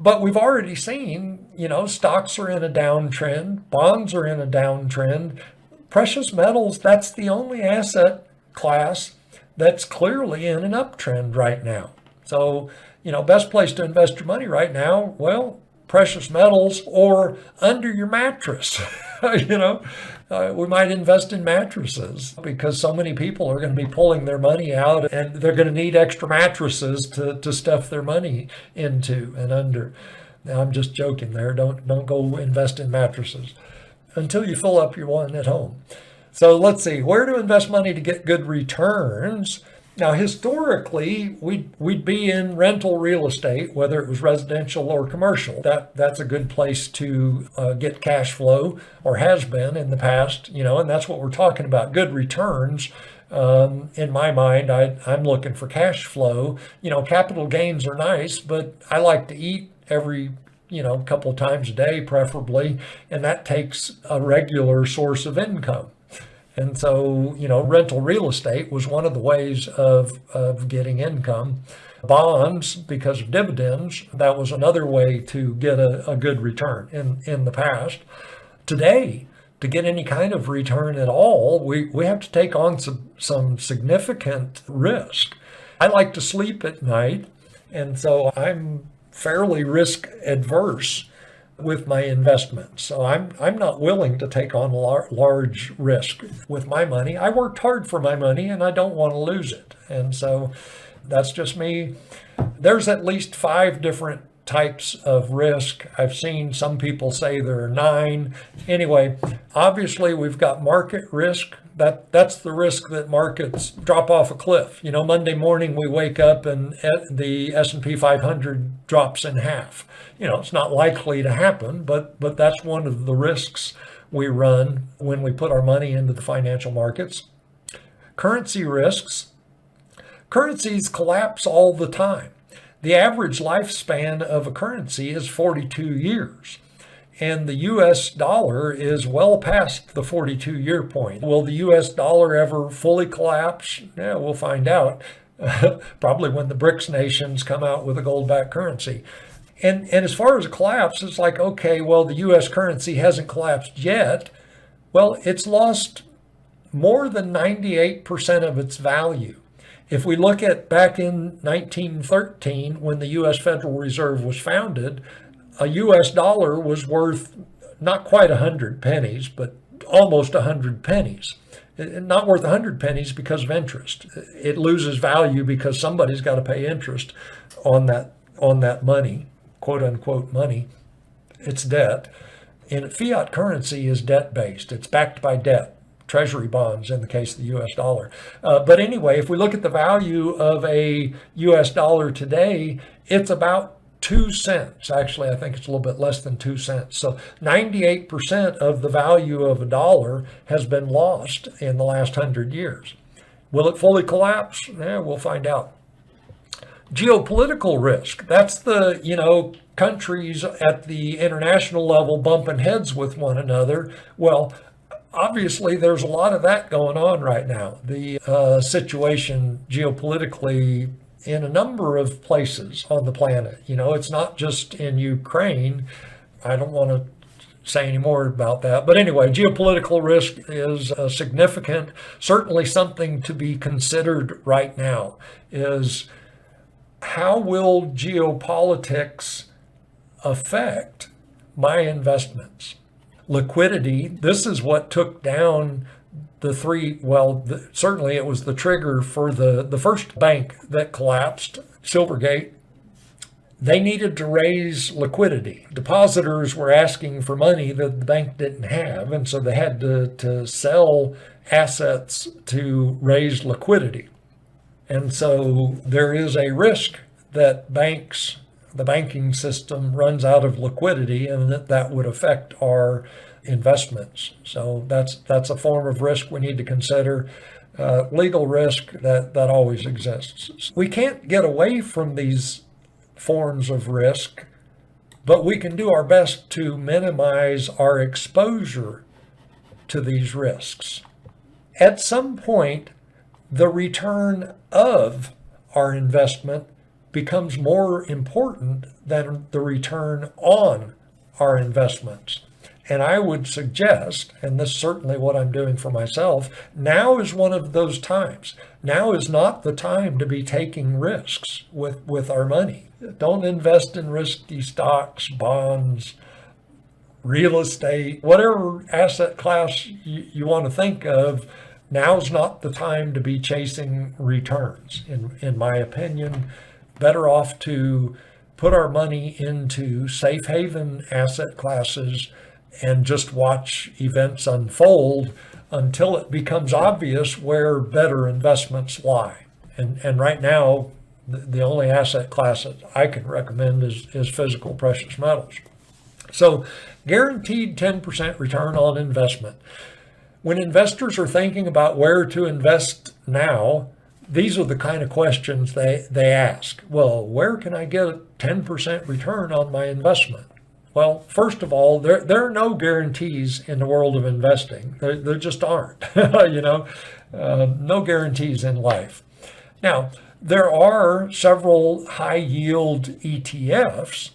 But we've already seen, stocks are in a downtrend, bonds are in a downtrend. Precious metals, that's the only asset class that's clearly in an uptrend right now. So, best place to invest your money right now, well, precious metals or under your mattress. We might invest in mattresses because so many people are going to be pulling their money out and they're going to need extra mattresses to stuff their money into and under. Now, I'm just joking there. Don't go invest in mattresses until you fill up your one at home. So let's see, where to invest money to get good returns. Now, historically, we'd be in rental real estate, whether it was residential or commercial. That's a good place to get cash flow, or has been in the past, and that's what we're talking about, good returns. In my mind, I'm looking for cash flow. Capital gains are nice, but I like to eat every couple of times a day, preferably, and that takes a regular source of income. And so, rental real estate was one of the ways of getting income. Bonds, because of dividends, that was another way to get a good return in the past. Today, to get any kind of return at all, we have to take on some significant risk. I like to sleep at night, and so I'm fairly risk adverse with my investments. So I'm not willing to take on large risk with my money. I worked hard for my money and I don't want to lose it. And so that's just me. There's at least 5 different types of risk. I've seen some people say there are 9. Anyway, obviously we've got market risk. That's the risk that markets drop off a cliff. Monday morning we wake up and the S&P 500 drops in half. It's not likely to happen, but that's one of the risks we run when we put our money into the financial markets. Currency risks. Currencies collapse all the time. The average lifespan of a currency is 42 years. And the U.S. dollar is well past the 42-year point. Will the U.S. dollar ever fully collapse? Yeah, we'll find out. Probably when the BRICS nations come out with a gold-backed currency. And as far as a collapse, it's like, okay, well, the U.S. currency hasn't collapsed yet. Well, it's lost more than 98% of its value. If we look at back in 1913, when the U.S. Federal Reserve was founded, a U.S. dollar was worth not quite 100 pennies, but almost 100 pennies. Not worth 100 pennies because of interest. It loses value because somebody's got to pay interest on that money, quote unquote money. It's debt. And fiat currency is debt-based. It's backed by debt. Treasury bonds in the case of the U.S. dollar. But anyway, if we look at the value of a U.S. dollar today, it's about 2 cents. Actually, I think it's a little bit less than 2 cents. So 98% of the value of a dollar has been lost in the last 100 years. Will it fully collapse? We'll find out. Geopolitical risk. That's the, countries at the international level bumping heads with one another. Well, obviously, there's a lot of that going on right now. The situation geopolitically in a number of places on the planet. It's not just in Ukraine. I don't want to say any more about that. But anyway, geopolitical risk is significant. Certainly something to be considered right now is how will geopolitics affect my investments? Liquidity, this is what took down certainly it was the trigger for the first bank that collapsed, Silvergate. They needed to raise liquidity. Depositors were asking for money that the bank didn't have, and so they had to sell assets to raise liquidity. And so there is a risk that the banking system runs out of liquidity, and that would affect our investments. So that's a form of risk we need to consider. Legal risk that always exists. We can't get away from these forms of risk, but we can do our best to minimize our exposure to these risks. At some point, the return of our investment becomes more important than the return on our investments. And I would suggest, and this is certainly what I'm doing for myself, now is one of those times. Now is not the time to be taking risks with our money. Don't invest in risky stocks, bonds, real estate, whatever asset class you want to think of. Now's not the time to be chasing returns. In my opinion, better off to put our money into safe haven asset classes and just watch events unfold until it becomes obvious where better investments lie. And right now, the only asset class that I can recommend is physical precious metals. So guaranteed 10% return on investment. When investors are thinking about where to invest now, these are the kind of questions they ask. Well, where can I get a 10% return on my investment? Well, first of all, there are no guarantees in the world of investing. There just aren't, no guarantees in life. Now, there are several high yield ETFs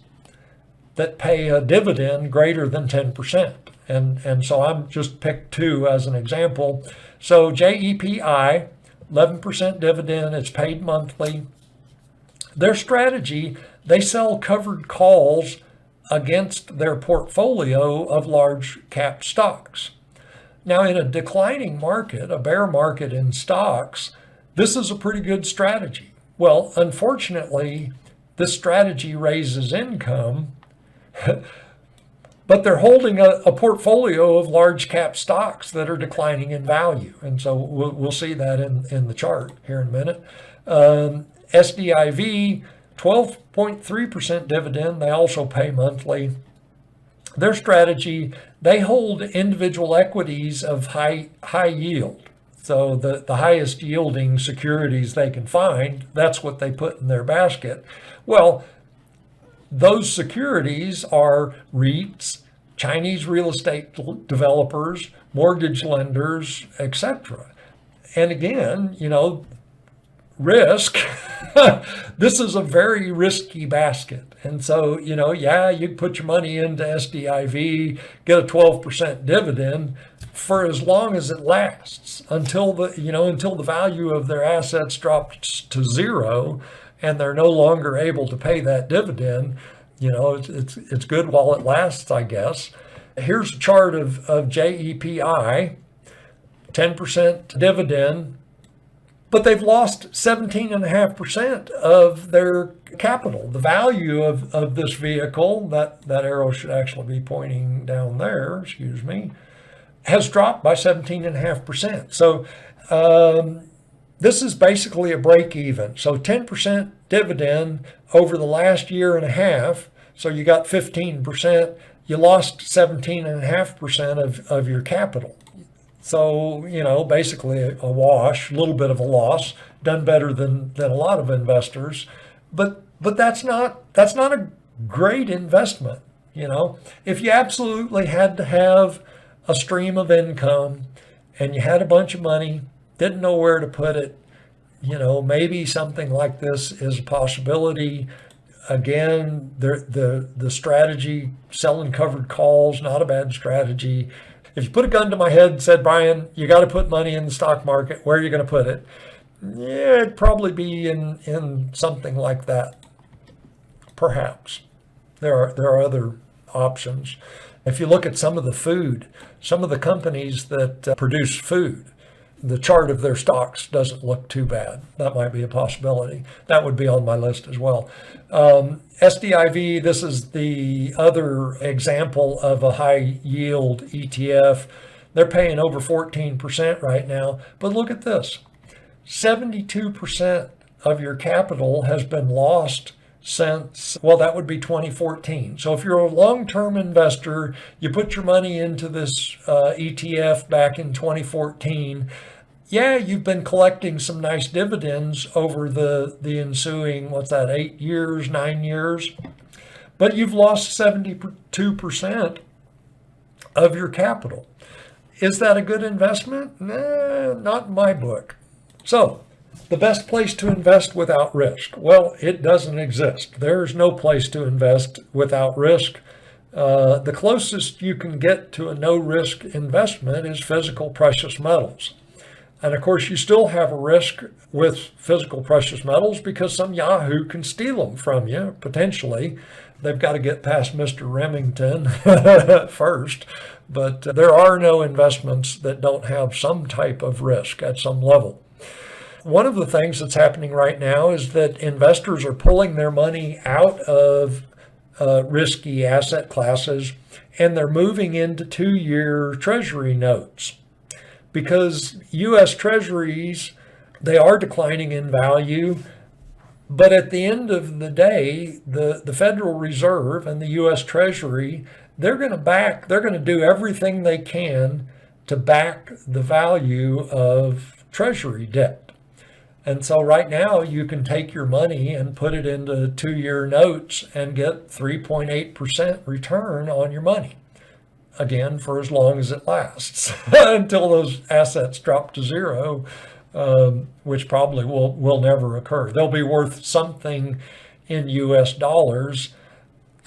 that pay a dividend greater than 10%. And so I'm just picked two as an example. So JEPI, 11% dividend, it's paid monthly. Their strategy, they sell covered calls against their portfolio of large cap stocks. Now, in a declining market, a bear market in stocks, this is a pretty good strategy. Well, unfortunately, this strategy raises income, but they're holding a portfolio of large cap stocks that are declining in value. And so we'll see that in the chart here in a minute. SDIV, 12.3% dividend. They also pay monthly. Their strategy, they hold individual equities of high yield. So the highest yielding securities they can find, that's what they put in their basket. Well, those securities are REITs, Chinese real estate developers, mortgage lenders, etc. And again, risk. This is a very risky basket. And so, you can put your money into SDIV, get a 12% dividend for as long as it lasts until the value of their assets drops to zero and they're no longer able to pay that dividend. It's good while it lasts, I guess. Here's a chart of JEPI, 10% dividend, but they've lost 17.5% of their capital. The value of this vehicle, that arrow should actually be pointing down there, has dropped by 17.5%. So this is basically a break even. So 10% dividend over the last year and a half. So you got 15%, you lost 17.5% of your capital. So, basically a wash, a little bit of a loss, done better than a lot of investors. But that's not a great investment. If you absolutely had to have a stream of income and you had a bunch of money, didn't know where to put it, maybe something like this is a possibility. Again, the strategy, selling covered calls, not a bad strategy. If you put a gun to my head and said, Brian, you got to put money in the stock market, where are you going to put it? Yeah, it'd probably be in something like that. Perhaps. There are other options. If you look at some of the companies that produce food, the chart of their stocks doesn't look too bad. That might be a possibility. That would be on my list as well. SDIV, this is the other example of a high yield ETF. They're paying over 14% right now. But look at this. 72% of your capital has been lost since, well, that would be 2014. So if you're a long-term investor, you put your money into this ETF back in 2014, yeah, you've been collecting some nice dividends over the ensuing, 8 years, 9 years, but you've lost 72% of your capital. Is that a good investment? Nah, not in my book. So, the best place to invest without risk? Well, it doesn't exist. There's no place to invest without risk. The closest you can get to a no-risk investment is physical precious metals. And of course, you still have a risk with physical precious metals because some yahoo can steal them from you, potentially. They've got to get past Mr. Remington first. But there are no investments that don't have some type of risk at some level. One of the things that's happening right now is that investors are pulling their money out of risky asset classes, and they're moving into 2-year Treasury notes. Because U.S. Treasuries, they are declining in value, but at the end of the day, the Federal Reserve and the U.S. Treasury, they're going to do everything they can to back the value of Treasury debt. And so right now you can take your money and put it into 2-year notes and get 3.8% return on your money. Again, for as long as it lasts, until those assets drop to zero, which probably will never occur. They'll be worth something in US dollars,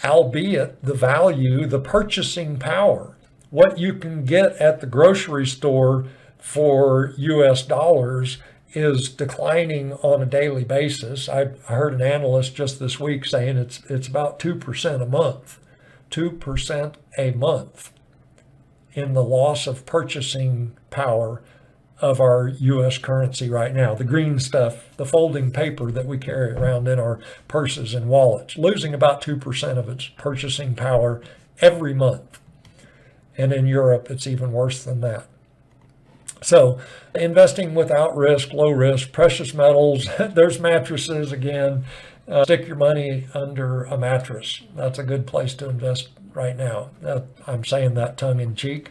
albeit the value, the purchasing power, what you can get at the grocery store for US dollars is declining on a daily basis. I heard an analyst just this week saying it's about 2% a month, 2% a month in the loss of purchasing power of our U.S. currency right now. The green stuff, the folding paper that we carry around in our purses and wallets, losing about 2% of its purchasing power every month. And in Europe, it's even worse than that. So investing without risk, low risk, precious metals, there's mattresses again. Stick your money under a mattress. That's a good place to invest right now. I'm saying that tongue in cheek.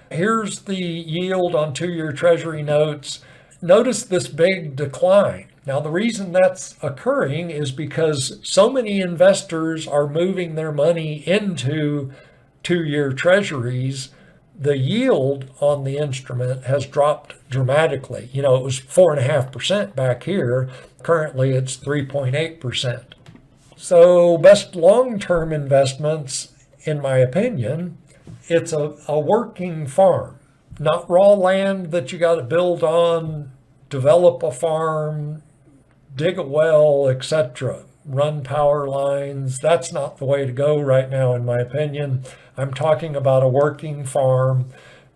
Here's the yield on 2-year Treasury notes. Notice this big decline. Now, the reason that's occurring is because so many investors are moving their money into 2-year Treasuries. The yield on the instrument has dropped dramatically. It was 4.5% back here. Currently, it's 3.8%. So best long-term investments, in my opinion, it's a working farm, not raw land that you got to build on, develop a farm, dig a well, etc., run power lines. That's not the way to go right now, in my opinion. I'm talking about a working farm,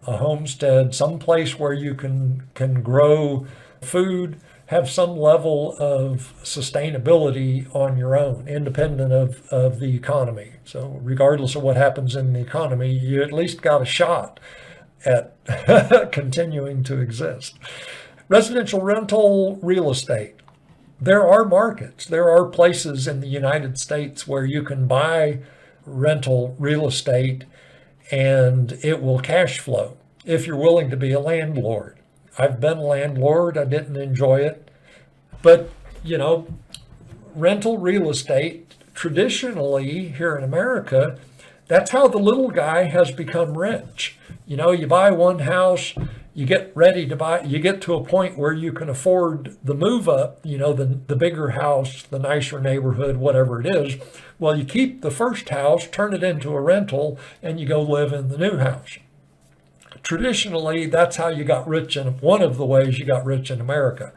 a homestead, someplace where you can grow food, have some level of sustainability on your own, independent of the economy. So regardless of what happens in the economy, you at least got a shot at continuing to exist. Residential rental real estate. There are markets. There are places in the United States where you can buy rental real estate and it will cash flow if you're willing to be a landlord. I've been a landlord. I didn't enjoy it. But, rental real estate, traditionally here in America, that's how the little guy has become rich. You buy one house, you get ready to buy, you get to a point where you can afford the move up, the bigger house, the nicer neighborhood, whatever it is. Well, you keep the first house, turn it into a rental, and you go live in the new house. Traditionally, that's how you got rich, and one of the ways you got rich in America.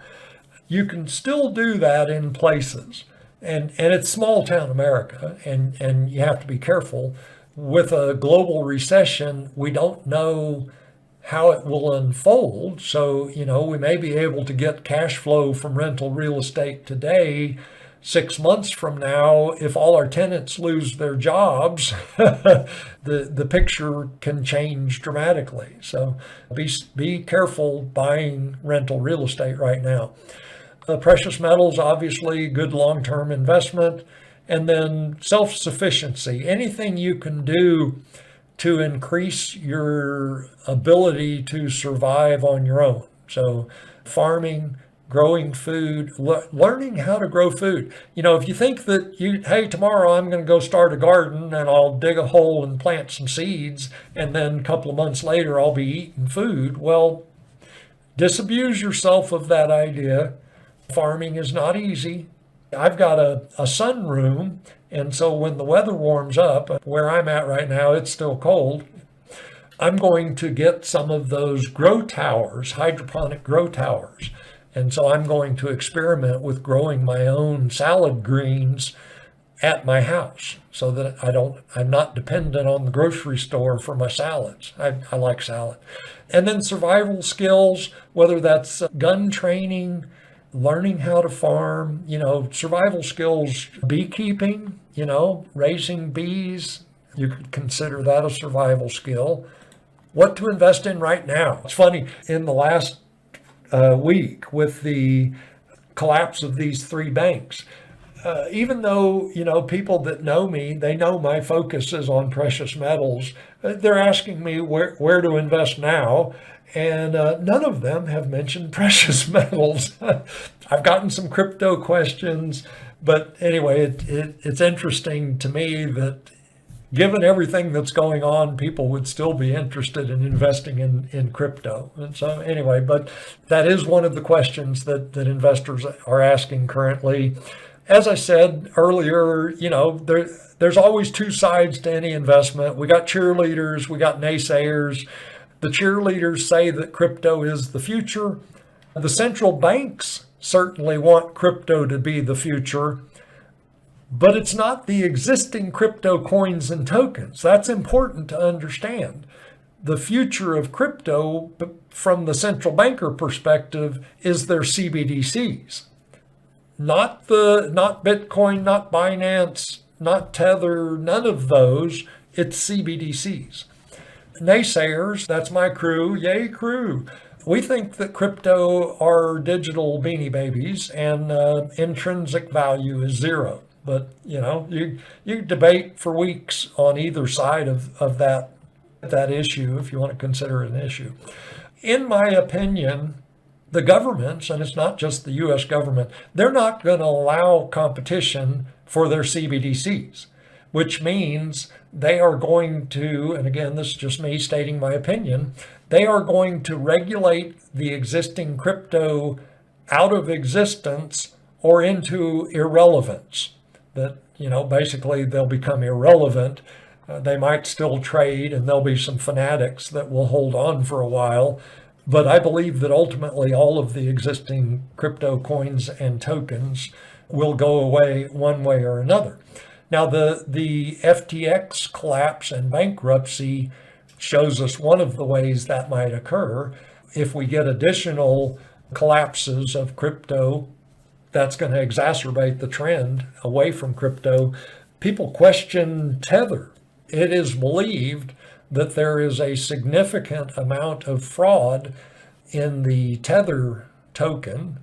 You can still do that in places, and it's small town America, and you have to be careful. With a global recession, we don't know how it will unfold. So, we may be able to get cash flow from rental real estate today, 6 months from now, if all our tenants lose their jobs, the picture can change dramatically. So be careful buying rental real estate right now. Precious metals, obviously, good long-term investment. And then self-sufficiency. Anything you can do to increase your ability to survive on your own. So farming, growing food, learning how to grow food. If you think that hey, tomorrow I'm going to go start a garden and I'll dig a hole and plant some seeds, and then a couple of months later I'll be eating food. Well, disabuse yourself of that idea. Farming is not easy. I've got a sunroom, and so when the weather warms up, where I'm at right now, it's still cold. I'm going to get some of those grow towers, hydroponic grow towers. And so I'm going to experiment with growing my own salad greens at my house so that I'm not dependent on the grocery store for my salads. I like salad. And then survival skills, whether that's gun training, learning how to farm, survival skills, beekeeping, raising bees. You could consider that a survival skill. What to invest in right now. It's funny, in the last week with the collapse of these three banks, even though, people that know me, they know my focus is on precious metals, they're asking me where to invest now. And none of them have mentioned precious metals. I've gotten some crypto questions, but anyway, it's interesting to me that given everything that's going on, people would still be interested in investing in crypto. And so anyway, but that is one of the questions that investors are asking currently. As I said earlier, there's always two sides to any investment. We got cheerleaders, we got naysayers. The cheerleaders say that crypto is the future. The central banks certainly want crypto to be the future, but it's not the existing crypto coins and tokens. That's important to understand. The future of crypto, from the central banker perspective, is their CBDCs. Not Bitcoin, not Binance, not Tether, none of those. It's CBDCs. Naysayers, that's my crew, yay crew. We think that crypto are digital beanie babies and intrinsic value is zero. But, you debate for weeks on either side of that issue, if you want to consider it an issue. In my opinion, the governments, and it's not just the U.S. government, they're not going to allow competition for their CBDCs, which means they are going to, and again, this is just me stating my opinion, they are going to regulate the existing crypto out of existence or into irrelevance. That, basically they'll become irrelevant. They might still trade, and there'll be some fanatics that will hold on for a while. But I believe that ultimately all of the existing crypto coins and tokens will go away one way or another. Now, the FTX collapse and bankruptcy shows us one of the ways that might occur. If we get additional collapses of crypto, that's going to exacerbate the trend away from crypto. People question Tether. It is believed that there is a significant amount of fraud in the Tether token.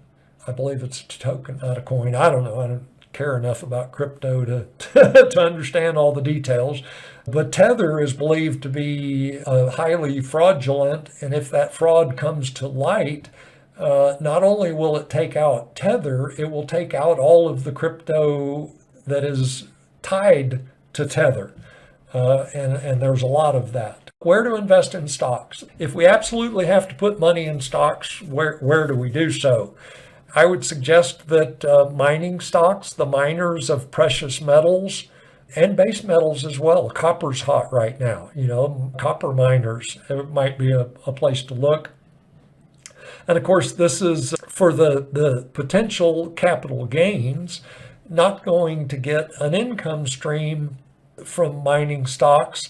I believe it's a token, not a coin. I don't know. I don't care enough about crypto to understand all the details. But Tether is believed to be highly fraudulent. And if that fraud comes to light, not only will it take out Tether, it will take out all of the crypto that is tied to Tether. And there's a lot of that. Where to invest in stocks? If we absolutely have to put money in stocks, where do we do so? I would suggest that mining stocks, the miners of precious metals, and base metals as well. Copper's hot right now. Copper miners, it might be a place to look. And of course, this is for the potential capital gains, not going to get an income stream from mining stocks,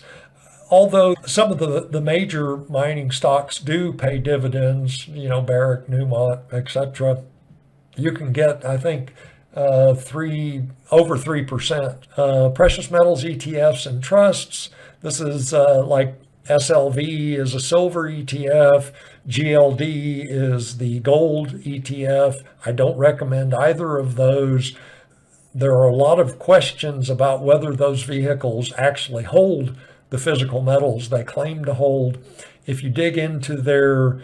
although some of the major mining stocks do pay dividends, Barrick, Newmont, etc. You can get, I think, over 3%. Precious metals ETFs and trusts. This is like SLV is a silver ETF. GLD is the gold ETF. I don't recommend either of those. There are a lot of questions about whether those vehicles actually hold the physical metals they claim to hold. If you dig into their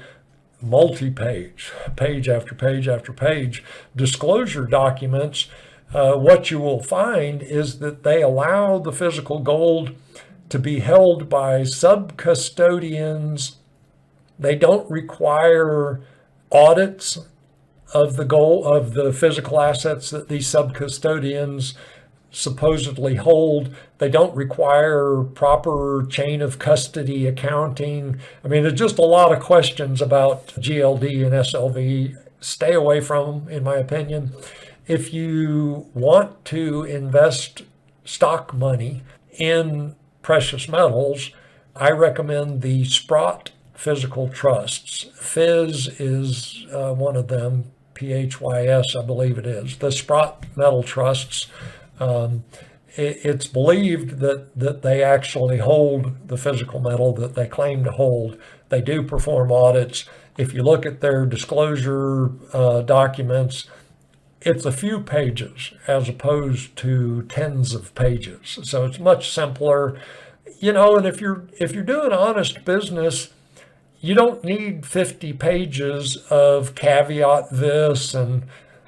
multi-page, page after page after page disclosure documents, what you will find is that they allow the physical gold to be held by sub-custodians. They don't require audits of the gold, of the physical assets that these sub-custodians supposedly hold. They don't require proper chain of custody accounting. I mean, there's just a lot of questions about GLD and SLV. Stay away from them, in my opinion. If you want to invest stock money in precious metals, I recommend the Sprott physical trusts. Fizz is one of them, PHYS, I believe it is. The Sprott metal trusts. It's believed that they actually hold the physical metal that they claim to hold. They do perform audits. If you look at their disclosure documents, it's a few pages as opposed to tens of pages. So it's much simpler, and if you're doing honest business, you don't need 50 pages of caveat this and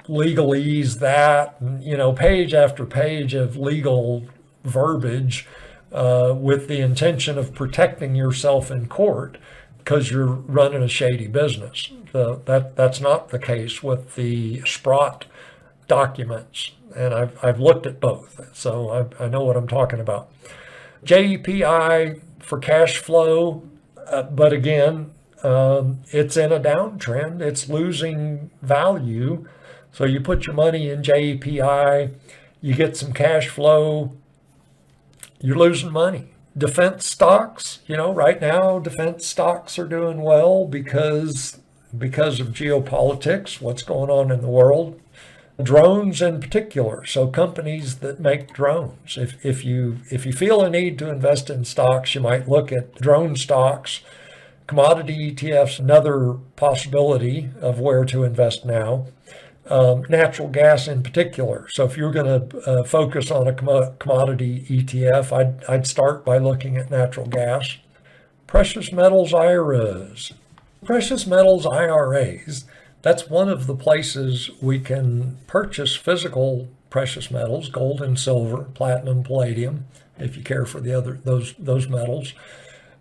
legalese that, and, page after page of legal verbiage with the intention of protecting yourself in court because you're running a shady business. That's not the case with the Sprott documents, and I've looked at both, so I know what I'm talking about. JEPI for cash flow, but again, it's in a downtrend. It's losing value. So you put your money in JEPI, you get some cash flow, you're losing money. Defense stocks, right now defense stocks are doing well because of geopolitics, what's going on in the world. Drones in particular, so companies that make drones. If you feel a need to invest in stocks, you might look at drone stocks. Commodity ETFs, another possibility of where to invest now. Natural gas in particular. So if you're going to focus on a commodity ETF, I'd start by looking at natural gas. Precious metals IRAs. Precious metals IRAs, that's one of the places we can purchase physical precious metals, gold and silver, platinum, palladium, if you care for the other those metals.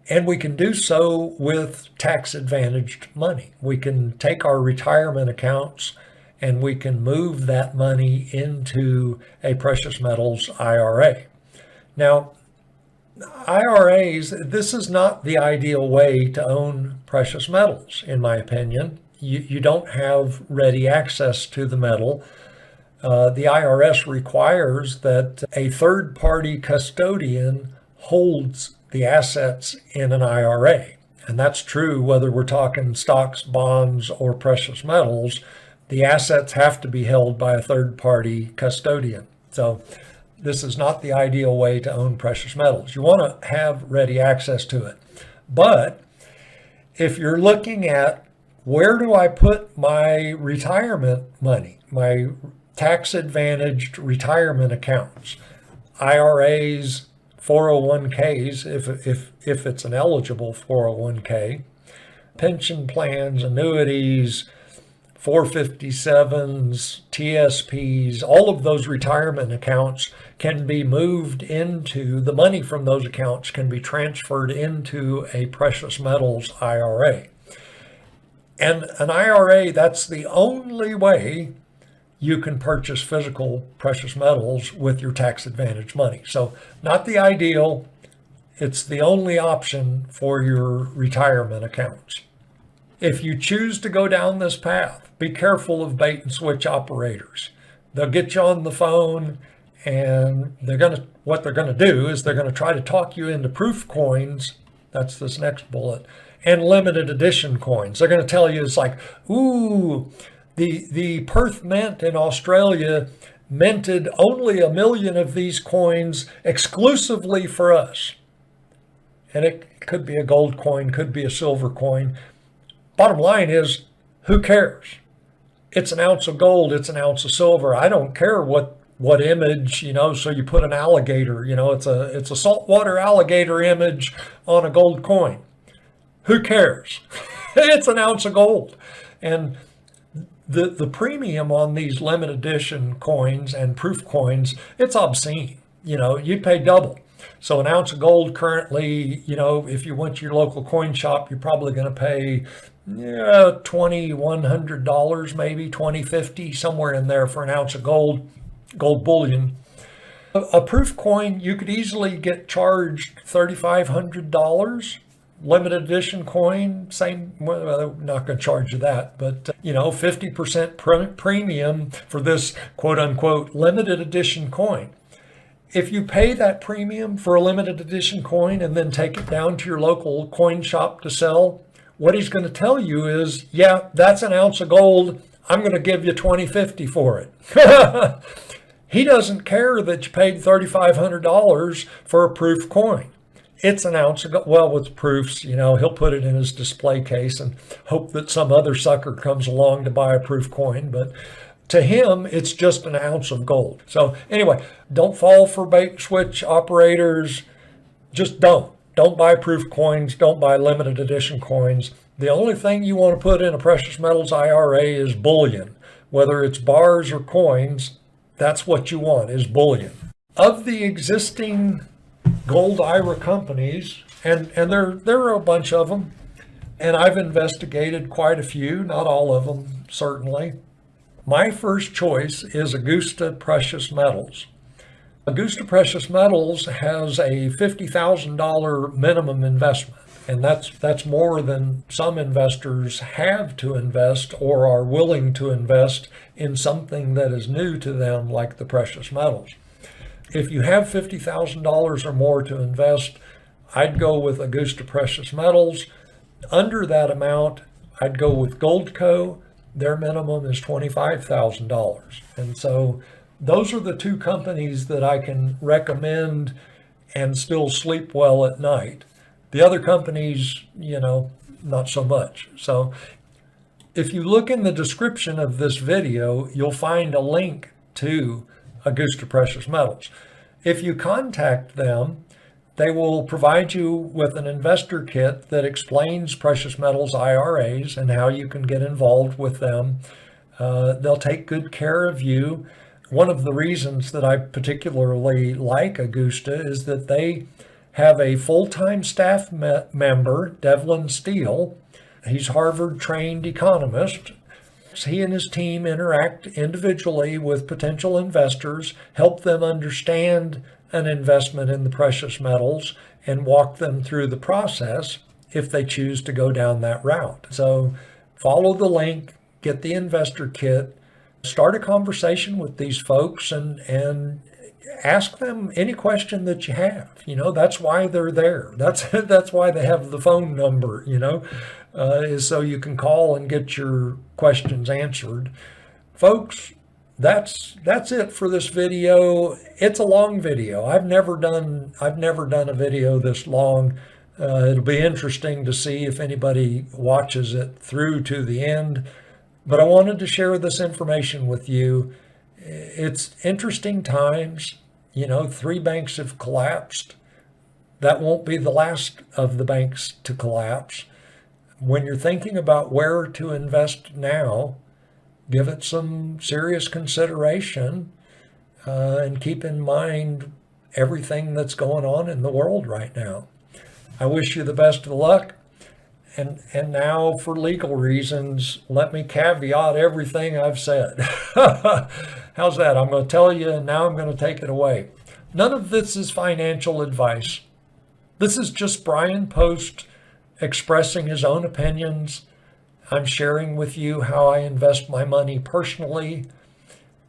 And we can do so with tax-advantaged money. We can take our retirement accounts and we can move that money into a precious metals IRA. Now, IRAs, this is not the ideal way to own precious metals, in my opinion. You don't have ready access to the metal. The IRS requires that a third-party custodian holds the assets in an IRA. And that's true whether we're talking stocks, bonds, or precious metals. The assets have to be held by a third-party custodian. So this is not the ideal way to own precious metals. You want to have ready access to it. But if you're looking at where do I put my retirement money, my tax-advantaged retirement accounts, IRAs, 401ks, if it's an eligible 401k, pension plans, annuities, 457s, TSPs, all of those retirement accounts can be moved into, the money from those accounts can be transferred into a precious metals IRA. And an IRA, that's the only way you can purchase physical precious metals with your tax-advantaged money. So not the ideal, it's the only option for your retirement accounts. If you choose to go down this path, be careful of bait and switch operators. They'll get you on the phone and what they're gonna do is they're gonna try to talk you into proof coins, that's this next bullet, and limited edition coins. They're gonna tell you it's like, ooh, The Perth Mint in Australia minted only 1 million of these coins exclusively for us. And it could be a gold coin, could be a silver coin. Bottom line is, who cares? It's an ounce of gold, it's an ounce of silver. I don't care what image, so you put an alligator, it's a saltwater alligator image on a gold coin. Who cares? It's an ounce of gold. And the premium on these limited edition coins and proof coins, it's obscene. You pay double. So an ounce of gold currently, if you went to your local coin shop, you're probably going to pay $2,100, maybe $2,050, somewhere in there for an ounce of gold bullion. A proof coin, you could easily get charged $3,500. Limited edition coin, same, well, I'm not going to charge you that, but 50% premium for this quote unquote limited edition coin. If you pay that premium for a limited edition coin and then take it down to your local coin shop to sell, what he's going to tell you is, yeah, that's an ounce of gold. I'm going to give you $2,050 for it. He doesn't care that you paid $3,500 for a proof coin. It's an ounce of gold. Well, with proofs, he'll put it in his display case and hope that some other sucker comes along to buy a proof coin. But to him, it's just an ounce of gold. So anyway, don't fall for bait and switch operators. Just don't. Don't buy proof coins. Don't buy limited edition coins. The only thing you want to put in a precious metals IRA is bullion. Whether it's bars or coins, that's what you want, is bullion. Of the existing Gold IRA companies, and there are a bunch of them, and I've investigated quite a few, not all of them, certainly. My first choice is Augusta Precious Metals. Augusta Precious Metals has a $50,000 minimum investment, and that's more than some investors have to invest or are willing to invest in something that is new to them, like the precious metals. If you have $50,000 or more to invest, I'd go with Augusta Precious Metals. Under that amount, I'd go with Goldco. Their minimum is $25,000. And so those are the two companies that I can recommend and still sleep well at night. The other companies, not so much. So if you look in the description of this video, you'll find a link to Augusta Precious Metals. If you contact them, they will provide you with an investor kit that explains precious metals IRAs and how you can get involved with them. They'll take good care of you. One of the reasons that I particularly like Augusta is that they have a full-time staff member, Devlin Steele. He's Harvard-trained economist. He and his team interact individually with potential investors, help them understand an investment in the precious metals, and walk them through the process if they choose to go down that route. So follow the link, get the investor kit, start a conversation with these folks, and ask them any question that you have. That's why they're there. That's why they have the phone number, is so you can call and get your questions answered. Folks, that's it for this video. It's a long video. I've never done a video this long. It'll be interesting to see if anybody watches it through to the end. But I wanted to share this information with you. It's interesting times. 3 banks have collapsed. That won't be the last of the banks to collapse. When you're thinking about where to invest now, give it some serious consideration and keep in mind everything that's going on in the world right now. I wish you the best of luck. And now, for legal reasons, let me caveat everything I've said. How's that? I'm going to tell you, and now I'm going to take it away. None of this is financial advice. This is just Brian Post expressing his own opinions. I'm sharing with you how I invest my money personally,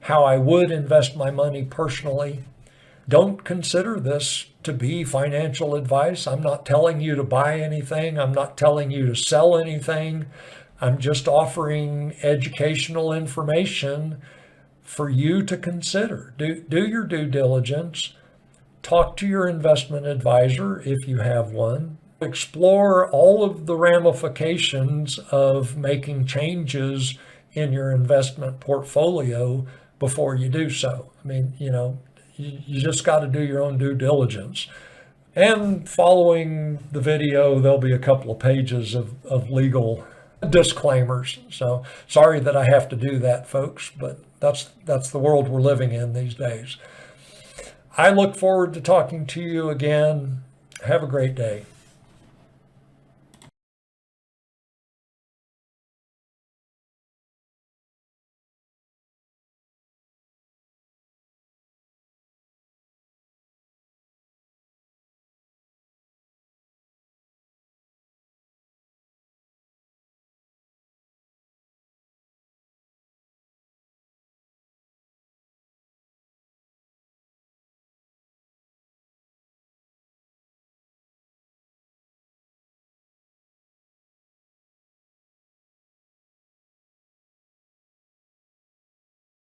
how I would invest my money personally. Don't consider this to be financial advice. I'm not telling you to buy anything. I'm not telling you to sell anything. I'm just offering educational information for you to consider. Do your due diligence. Talk to your investment advisor if you have one. Explore all of the ramifications of making changes in your investment portfolio before you do so. I mean, you just got to do your own due diligence. And following the video, there'll be a couple of pages of legal disclaimers. So sorry that I have to do that, folks, but that's the world we're living in these days. I look forward to talking to you again. Have a great day.